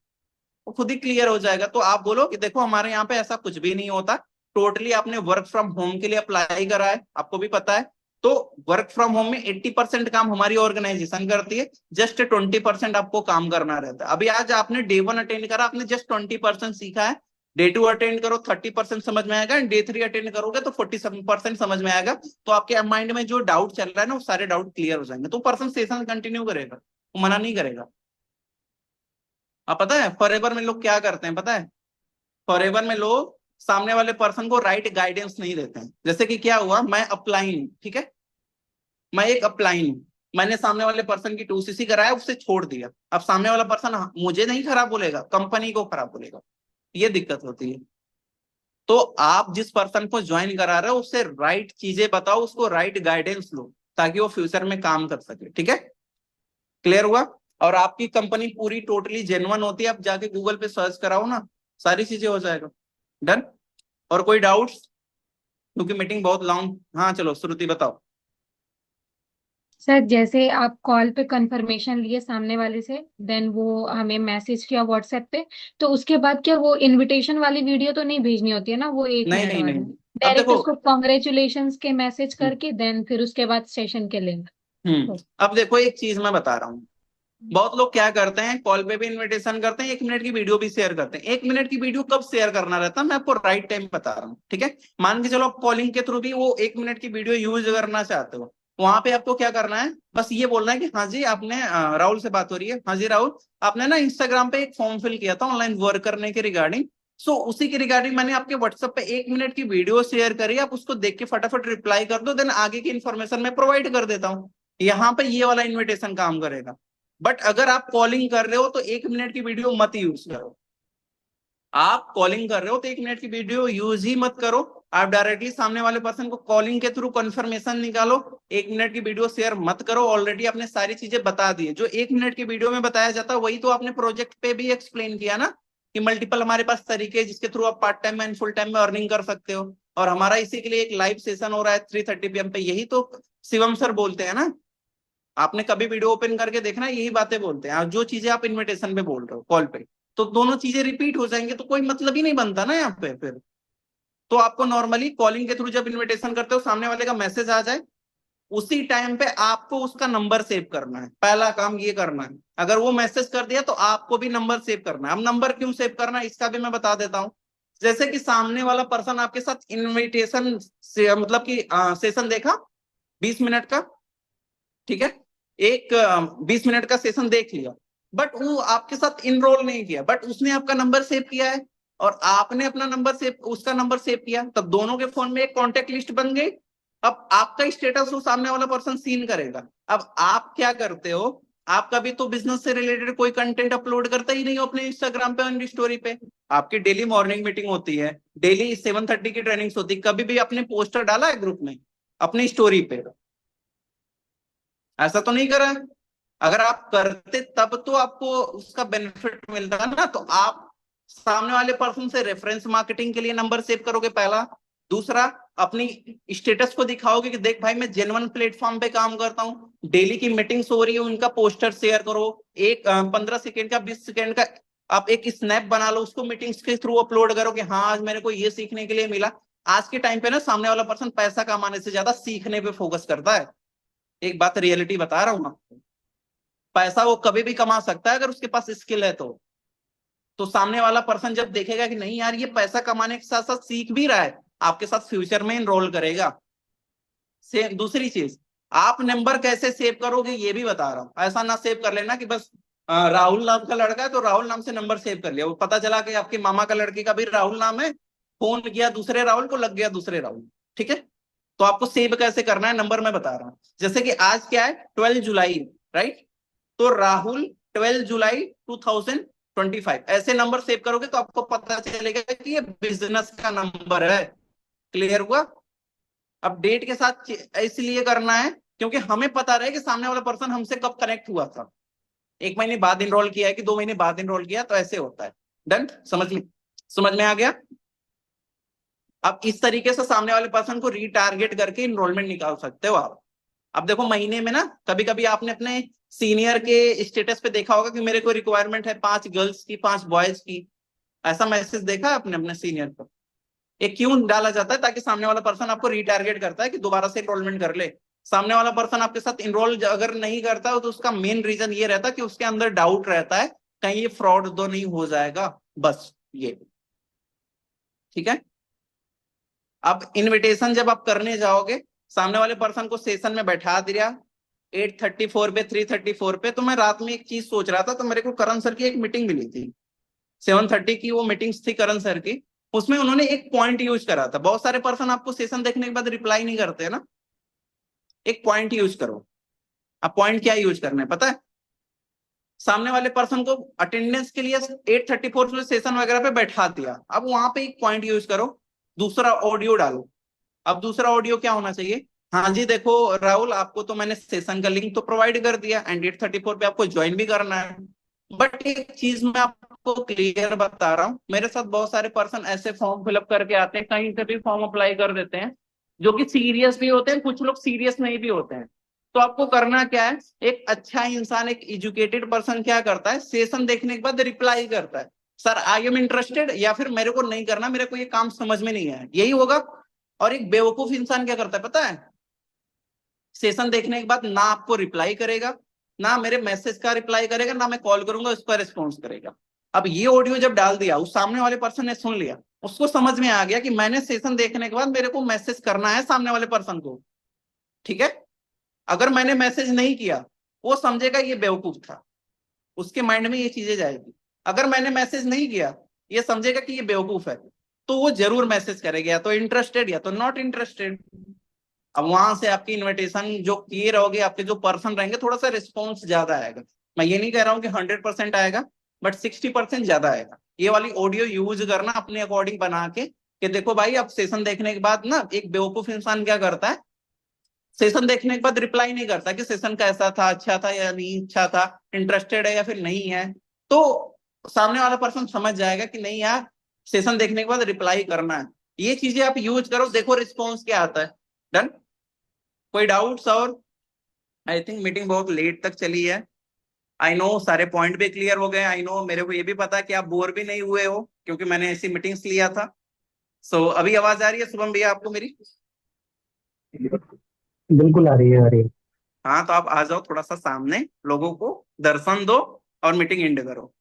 वो खुद ही क्लियर हो जाएगा। तो आप बोलो कि देखो हमारे यहाँ पे ऐसा कुछ भी नहीं होता, टोटली आपने वर्क फ्रॉम होम के लिए अप्लाई करा है, आपको भी पता है। तो वर्क फ्रॉम होम में 80% काम हमारी ऑर्गेनाइजेशन करती है, जस्ट 20% आपको काम करना रहता है। अभी आज आपने डे 1 अटेंड करा, आपने जस्ट 20% सीखा है। डे 2 अटेंड करो 30% समझ में आएगा, एंड डे 3 अटेंड करोगे तो 47% समझ में आएगा। तो आपके माइंड में जो डाउट चल रहा है ना, वो सारे डाउट क्लियर हो जाएंगे, तो पर्सन सेशन कंटिन्यू करेगा, वो मना नहीं करेगा। आप पता है फॉरएवर में लोग क्या करते हैं, पता है, फॉरएवर में लोग सामने वाले पर्सन को राइट गाइडेंस नहीं देते हैं। जैसे कि क्या हुआ, मैं अपलाइन हूं, ठीक है, मैं एक अपलाइन हूं, मैंने सामने वाले पर्सन की 2CC कराया, उससे छोड़ दिया। अब सामने वाला पर्सन मुझे नहीं खराब बोलेगा, कंपनी को खराब बोलेगा, ये दिक्कत होती है। तो आप जिस पर्सन को ज्वाइन करा रहे हो उससे राइट चीजें बताओ, उसको राइट गाइडेंस लो, ताकि वो फ्यूचर में काम कर सके। ठीक है, क्लियर हुआ? और आपकी कंपनी पूरी टोटली जेन्युइन होती है, आप जाके गूगल पे सर्च कराओ ना, सारी चीजें हो जाएगा। डन? और कोई डाउट्स? क्योंकि मीटिंग बहुत लॉन्ग। हाँ चलो श्रुति बताओ। सर जैसे आप कॉल पे कंफर्मेशन लिए सामने वाले से, देन वो हमें मैसेज किया व्हाट्सएप पे, तो उसके बाद क्या वो इनविटेशन वाली वीडियो तो नहीं भेजनी होती है ना, वो एक नहीं मिनट नहीं वाली? नहीं, अब डायरेक्ट देखो। उसको कॉन्ग्रेचुलेशंस के मैसेज करके देन फिर उसके बाद सेशन के लिंक। अब देखो एक चीज मैं बता रहा हूँ, बहुत लोग क्या करते हैं, कॉल पे भी इनविटेशन करते हैं, 1 मिनट की वीडियो भी शेयर करते हैं। 1 मिनट की वीडियो कब शेयर करना रहता है, मैं आपको राइट टाइम बता रहा हूँ। ठीक है, मान के चलो आप कॉलिंग के थ्रू भी वो 1 मिनट की वीडियो यूज करना चाहते हो, वहां पे आपको क्या करना है, बस ये बोलना है कि हाँ जी आपने, राहुल से बात हो रही है, हाँ जी राहुल, आपने ना इंस्टाग्राम पे एक फॉर्म फिल किया था ऑनलाइन वर्क करने के रिगार्डिंग, सो उसी के रिगार्डिंग मैंने आपके व्हाट्सएप पे 1 मिनट की वीडियो शेयर करी, आप उसको देख के फटाफट रिप्लाई कर दो, देन आगे की इन्फॉर्मेशन मैं प्रोवाइड कर देता हूँ। यहाँ पे ये वाला इन्विटेशन काम करेगा। बट अगर आप कॉलिंग कर रहे हो तो 1 मिनट की वीडियो मत यूज करो। आप कॉलिंग कर रहे हो तो 1 मिनट की वीडियो यूज ही मत करो। आप डायरेक्टली सामने वाले पर्सन को कॉलिंग के थ्रू कंफर्मेशन निकालो। 1 मिनट की वीडियो शेयर मत करो, ऑलरेडी आपने सारी चीजें बता दी है। जो 1 मिनट की वीडियो में बताया जाता है वही तो आपने प्रोजेक्ट पे भी एक्सप्लेन किया ना, कि मल्टीपल हमारे पास तरीके हैं जिसके थ्रू आप part time and full time में अर्निंग कर सकते हो। और हमारा इसी के लिए एक लाइव सेशन हो रहा है 3:30 PM पे, यही तो शिवम सर बोलते हैं ना। आपने कभी वीडियो ओपन करके देखना, यही बातें बोलते हैं। जो चीजें आप इनविटेशन पे बोल रहे हो कॉल पे, तो दोनों चीजें रिपीट हो जाएंगे, तो कोई मतलब ही नहीं बनता ना यहाँ पे फिर। तो आपको नॉर्मली कॉलिंग के थ्रू जब इनविटेशन करते हो, सामने वाले का मैसेज आ जाए, उसी टाइम पे आपको उसका नंबर सेव करना है। पहला काम ये करना है। अगर वो मैसेज कर दिया तो आपको भी नंबर सेव करना है। अब नंबर क्यों सेव करना है इसका भी मैं बता देता हूँ। जैसे कि सामने वाला पर्सन आपके साथ इनविटेशन से मतलब कि सेशन देखा 20 मिनट का, ठीक है, एक 20 मिनट का सेशन देख लिया, बट वो आपके साथ इनरोल नहीं किया, बट उसने आपका नंबर सेव किया है और आपने अपना नंबर सेव, उसका नंबर सेव किया, तब दोनों के फोन में एक कॉन्टेक्ट लिस्ट बन गई। अब आपका स्टेटस वो सामने वाला पर्सन सीन करेगा। अब आप क्या करते हो, आप कभी तो बिजनेस से रिलेटेड कोई कंटेंट अपलोड करते ही नहीं हो अपने इंस्टाग्राम पे और स्टोरी पे। आपकी डेली मॉर्निंग मीटिंग होती है, डेली 7:30 की ट्रेनिंग्स होती है, कभी भी अपने पोस्टर डाला है ग्रुप में अपनी स्टोरी पे? ऐसा तो नहीं करा है। अगर आप करते तब तो आपको उसका बेनिफिट मिलता ना। तो आप सामने वाले पर्सन से रेफरेंस मार्केटिंग के लिए नंबर सेव करोगे, पहला। दूसरा, अपनी स्टेटस को दिखाओगे कि देख भाई मैं जेन्युइन प्लेटफॉर्म पे काम करता हूँ, डेली की मीटिंग्स हो रही है, उनका पोस्टर शेयर करो। एक 15 सेकेंड का 20 सेकेंड का आप एक स्नैप बना लो, उसको मीटिंग्स के थ्रू अपलोड करो कि हाँ आज मेरे को ये सीखने के लिए मिला। आज के टाइम पे ना सामने वाला पर्सन पैसा कमाने से ज्यादा सीखने पे फोकस करता है। एक बात रियलिटी बता रहा हूं आपको, पैसा वो कभी भी कमा सकता है अगर उसके पास स्किल है तो सामने वाला पर्सन जब देखेगा कि नहीं यार ये पैसा कमाने के साथ साथ सीख भी रहा है, आपके साथ फ्यूचर में इनरोल करेगा। सेम दूसरी चीज, आप नंबर कैसे सेव करोगे ये भी बता रहा हूं। ऐसा ना सेव कर लेना कि बस राहुल नाम का लड़का है तो राहुल नाम से नंबर सेव कर लिया, वो पता चला कि आपके मामा का लड़के का भी राहुल नाम है, फोन किया दूसरे राहुल को, लग गया दूसरे राहुल। ठीक है, तो आपको सेव कैसे करना है नंबर मैं बता रहा हूं। जैसे कि आज क्या है, 12 जुलाई, राइट? तो राहुल 12 जुलाई 2025, ऐसे नंबर सेव करोगे तो आपको पता चलेगा कि ये बिजनेस का नंबर है। क्लियर हुआ? अब डेट के साथ इसलिए करना है क्योंकि हमें पता रहे कि सामने वाला पर्सन हमसे कब कनेक्ट हुआ था, 1 महीने बाद इनरोल किया है कि 2 महीने बाद इनरोल किया, तो ऐसे होता है। डन? समझ में आ गया? अब इस तरीके से सामने वाले पर्सन को रीटारगेट करके इनरोलमेंट निकाल सकते हो आप। अब देखो महीने में ना कभी कभी आपने अपने सीनियर के स्टेटस पे देखा होगा कि मेरे को रिक्वायरमेंट है 5 गर्ल्स की 5 बॉयज की, ऐसा मैसेज देखा है आपने अपने सीनियर को? एक क्यों डाला जाता है, ताकि सामने वाला पर्सन आपको रीटारगेट करता है कि दोबारा से इनरोलमेंट कर ले। सामने वाला पर्सन आपके साथ इनरोल अगर नहीं करता हो तो उसका मेन रीजन ये रहता है कि उसके अंदर डाउट रहता है कहीं ये फ्रॉड तो नहीं हो जाएगा, बस ये। ठीक है, अब इनविटेशन जब आप करने जाओगे, सामने वाले पर्सन को सेशन में बैठा दिया 8:34 पे 3:34 पे, तो मैं रात में एक चीज सोच रहा था, तो मेरे को करण सर की एक मीटिंग मिली थी 7:30 की, वो मीटिंग्स थी करण सर की। उसमें उन्होंने एक पॉइंट यूज करा था। बहुत सारे पर्सन आपको सेशन देखने के बाद रिप्लाई नहीं करते ना, एक पॉइंट यूज करो। अब पॉइंट क्या यूज करना है पता है? सामने वाले पर्सन को अटेंडेंस के लिए 8:34 सेशन वगैरह पे बैठा दिया, अब वहां पे एक पॉइंट यूज करो दूसरा ऑडियो डालो। अब दूसरा ऑडियो क्या होना चाहिए, हाँ जी देखो राहुल, आपको तो मैंने सेशन का लिंक तो प्रोवाइड कर दिया एंड 8:34 पे आपको ज्वाइन भी करना है, बट एक चीज मैं आपको क्लियर बता रहा हूँ, मेरे साथ बहुत सारे पर्सन ऐसे फॉर्म फिलअप करके आते हैं, कहीं से भी फॉर्म अप्लाई कर देते हैं, जो कि सीरियस भी होते हैं, कुछ लोग सीरियस नहीं भी होते हैं। तो आपको करना क्या है, एक अच्छा इंसान, एक एजुकेटेड पर्सन क्या करता है, सेशन देखने के बाद रिप्लाई करता है, सर आई एम इंटरेस्टेड, या फिर मेरे को नहीं करना, मेरे को ये काम समझ में नहीं आया, यही होगा। और एक बेवकूफ इंसान क्या करता है पता है, सेशन देखने के बाद ना आपको रिप्लाई करेगा, ना मेरे मैसेज का रिप्लाई करेगा, ना मैं कॉल करूंगा उस पर रिस्पॉन्स करेगा। अब ये ऑडियो जब डाल दिया, उस सामने वाले पर्सन ने सुन लिया, उसको समझ में आ गया कि मैंने सेशन देखने के बाद मेरे को मैसेज करना है सामने वाले पर्सन को, ठीक है। अगर मैंने मैसेज नहीं किया, वो समझेगा ये बेवकूफ था, उसके माइंड में ये चीजें जाएगी। अगर मैंने मैसेज नहीं किया, ये समझेगा कि ये बेवकूफ है, तो वो जरूर मैसेज करेगा, या तो इंटरेस्टेड या तो नॉट इंटरेस्टेड। अब वहां से आपकी इनविटेशन जो किए रहोगे, आपके जो पर्सन रहेंगे, थोड़ा सा रिस्पॉन्स ज्यादा आएगा। मैं ये नहीं कह रहा हूँ कि 100% आएगा, बट 60% ज्यादा आएगा। ये वाली ऑडियो यूज करना अपने अकॉर्डिंग बना के, कि देखो भाई अब सेशन देखने के बाद ना, एक बेवकूफ इंसान क्या करता है, सेशन देखने के बाद रिप्लाई नहीं करता कि सेशन कैसा था, अच्छा था या नहीं अच्छा था, इंटरेस्टेड है या फिर नहीं है। तो सामने वाला पर्सन समझ जाएगा कि नहीं यार, सेशन देखने के बाद रिप्लाई करना है। ये चीजें आप यूज करो, देखो रिस्पॉन्स क्या आता है। डन। कोई डाउट्स? और आई थिंक मीटिंग बहुत लेट तक चली है। आई नो सारे पॉइंट भी क्लियर हो गए, आई नो मेरे को ये भी पता है कि आप बोर भी नहीं हुए हो, क्योंकि मैंने ऐसी मीटिंग्स लिया था। सो अभी आवाज आ रही है शुभम भैया आपको मेरी? बिल्कुल आ रही है, आ रही है। हाँ तो आप आ जाओ थोड़ा सा सामने, लोगों को दर्शन दो और मीटिंग एंड करो।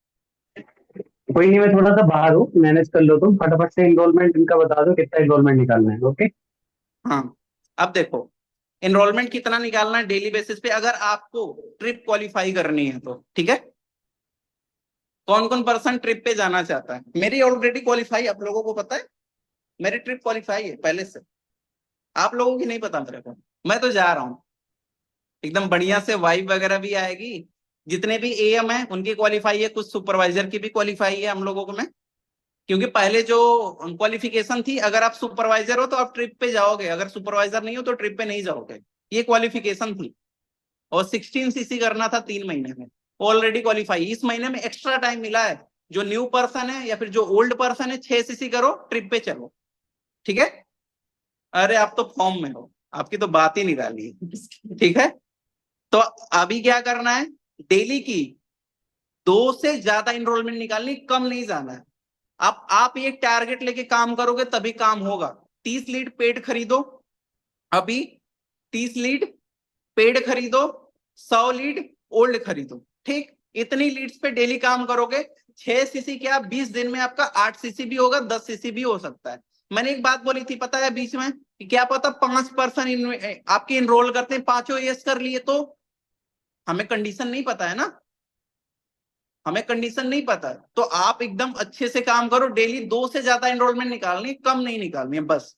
कोई नहीं, मैं थोड़ा सा बाहर हूँ, मैनेज कर लो तुम, फटाफट से इनरोलमेंट इनका बता दो कितना इनरोलमेंट निकालना है। ओके। हाँ अब देखो, एनरोलमेंट कितना निकालना है डेली बेसिस पे, अगर आपको ट्रिप क्वालिफाई करनी है तो, ठीक है। कौन कौन पर्सन ट्रिप पे जाना चाहता है? मेरी ऑलरेडी क्वालिफाई, आप लोगों को पता है मेरी ट्रिप क्वालिफाई है पहले से, आप लोगों की नहीं पता मेरे को। मैं तो जा रहा हूँ, एकदम बढ़िया से वाइब वगैरह भी आएगी। जितने भी एएम है उनकी क्वालिफाई है, कुछ सुपरवाइजर की भी क्वालिफाई है हम लोगों को में, क्योंकि पहले जो क्वालिफिकेशन थी, अगर आप सुपरवाइजर हो तो आप ट्रिप पे जाओगे, अगर सुपरवाइजर नहीं हो तो ट्रिप पे नहीं जाओगे, ये क्वालिफिकेशन थी। और 16 सीसी करना था 3 महीने में, ऑलरेडी क्वालिफाई। इस महीने में एक्स्ट्रा टाइम मिला है, जो न्यू पर्सन है या फिर जो ओल्ड पर्सन है, 6 सीसी करो, ट्रिप पे चलो, ठीक है। अरे आप तो फॉर्म में हो, आपकी तो बात ही निकाली है, ठीक है। तो अभी क्या करना है, डेली की 2 से ज्यादा इनरोलमेंट निकालनी, कम नहीं जाना है। आप ये टारगेट लेके काम करोगे तभी काम होगा। 30 लीड पेड खरीदो अभी, 30 लीड पेड खरीदो, 100 लीड ओल्ड खरीदो, ठीक। इतनी लीड्स पे डेली काम करोगे, 6 सीसी क्या 20 दिन में आपका 8 सीसी भी होगा, 10 सीसी भी हो सकता है। मैंने एक बात बोली थी पता है बीच में, कि क्या पता 5% आपके इनरोल करते हैं, पांचों यस कर लिए, तो हमें कंडीशन नहीं पता है ना, हमें कंडीशन नहीं पता है। तो आप एकदम अच्छे से काम करो, डेली 2 से ज्यादा एनरोलमेंट निकालनी, कम नहीं निकालनी है बस।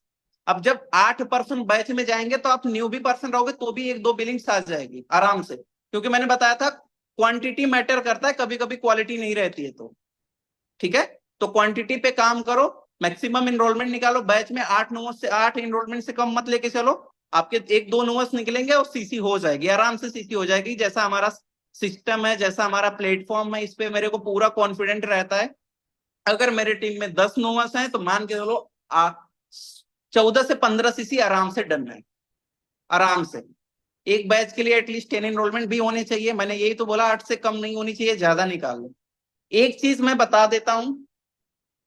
अब जब 8 पर्सन बैच में जाएंगे तो आप न्यू भी पर्सन रहोगे तो भी 1-2 बिलिंग्स आ जाएगी आराम से, क्योंकि मैंने बताया था क्वांटिटी मैटर करता है, कभी कभी क्वालिटी नहीं रहती है, तो ठीक है। तो क्वांटिटी पे काम करो, मैक्सिमम एनरोलमेंट निकालो, बैच में 8 एनरोलमेंट से कम मत लेके चलो। आपके 1-2 नोट्स निकलेंगे और सीसी हो जाएगी, आराम से सीसी हो जाएगी। जैसा हमारा सिस्टम है, जैसा हमारा प्लेटफॉर्म है, इस पे मेरे को पूरा कॉन्फिडेंट रहता है। अगर मेरे टीम में 10 नोवास हैं तो मान के चलो 14 से 15 सीसी आराम से डन है, आराम से। एक बैच के लिए एटलीस्ट 10 एनरोलमेंट भी होने चाहिए, मैंने यही तो बोला 8 से कम नहीं होनी चाहिए, ज्यादा निकाल लो। एक चीज मैं बता देता हूं,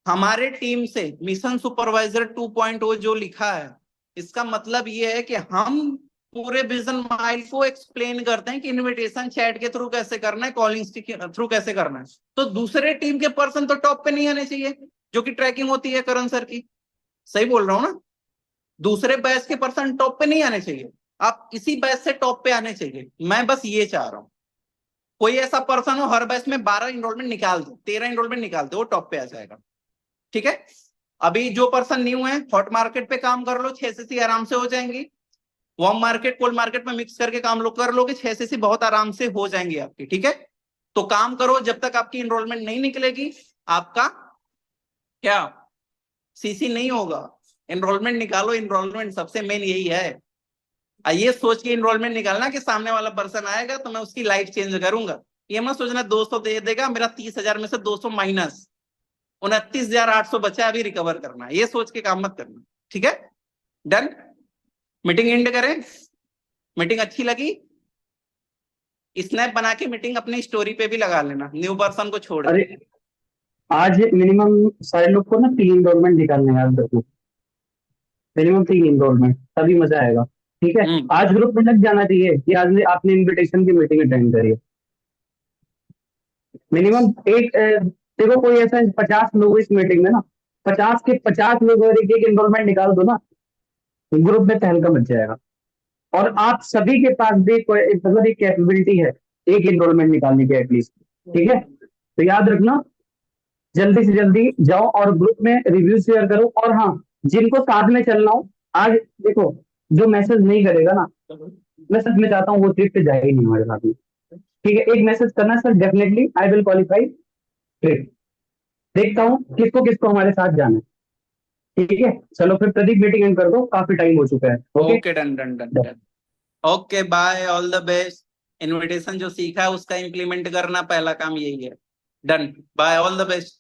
हमारे टीम से मिशन सुपरवाइजर 2.0 जो लिखा है, इसका मतलब ये है कि हम पूरे विजन माइल को एक्सप्लेन करते हैं कि इनविटेशन चैट के थ्रू कैसे करना है, कॉलिंग के थ्रू कैसे करना है। तो दूसरे टीम के पर्सन तो टॉप पे नहीं आने चाहिए, जो कि ट्रैकिंग होती है करण सर की, सही बोल रहा हूं ना। दूसरे बैच के पर्सन टॉप पे नहीं आने चाहिए, आप इसी बैच से टॉप पे आने चाहिए। मैं बस ये चाह रहा हूं, कोई ऐसा पर्सन हो हर बैच में 12 इनरोलमेंट निकाल दो, 13 इनरोलमेंट निकाल दो, वो टॉप पे आ जाएगा, ठीक है। अभी जो पर्सन न्यू है, हॉट मार्केट पे काम कर लो, 6 सीसी आराम से हो जाएंगी। वार्म मार्केट कोल्ड मार्केट में मिक्स करके काम लो कर लोगे, 6 सीसी बहुत आराम से हो जाएंगी आपकी, ठीक है। तो काम करो, जब तक आपकी इनरोलमेंट नहीं निकलेगी, आपका क्या सीसी नहीं होगा। एनरोलमेंट निकालो, एनरोलमेंट सबसे मेन यही है। ये सोच के एनरोलमेंट निकालना कि सामने वाला पर्सन आएगा तो मैं उसकी लाइफ चेंज करूंगा। ये मत सोचना 200 दे देगा, मेरा 30,000 में से 200 माइनस, 29,800 बचा, अभी रिकवर करना है। ये सोच के काम मत करना, ठीक है? डन। मीटिंग एंड करें। मीटिंग अच्छी लगी? स्नैप बना के मीटिंग अपनी स्टोरी पे भी लगा लेना, न्यू पर्सन को छोड़ के। अरे आज मिनिमम सारे लोग को ना 3 इनरोलमेंट निकालने हैं, याद रखो, मिनिमम 3 इनरोलमेंट, तभी मजा आएगा। ठीक है, आज ग्रुप में लग जाना चाहिए कि आज आपने इनविटेशन की मीटिंग अटेंड करी है। मिनिमम एक देखो कोई ऐसा 50 लोग इस मीटिंग में ना, 50 के 50 लोग और एक इनरोलमेंट निकाल दो ना, ग्रुप में तहलका मच जाएगा। और आप सभी के पास भी मतलब एक कैपेबिलिटी है एक इनरोलमेंट निकालने की एटलीस्ट। ठीक है, तो याद रखना, जल्दी से जल्दी जाओ और ग्रुप में रिव्यू शेयर करो। और हाँ, जिनको साथ में चलना हो, आज देखो जो मैसेज नहीं करेगा ना, मैं सच में चाहता हूँ वो ट्रिप पे जाए ही नहीं हमारे साथ में। ठीक है, एक मैसेज करना, sir definitely I will qualify trip. देखता हूँ किसको किसको हमारे साथ जाना है। ठीक है, चलो फिर प्रदीप मीटिंग एंड कर दो, काफी टाइम हो चुका है। Okay, done done done done. Okay, bye, all the best. Invitation जो सीखा है उसका इम्प्लीमेंट करना पहला काम यही है। Done, bye, all the best.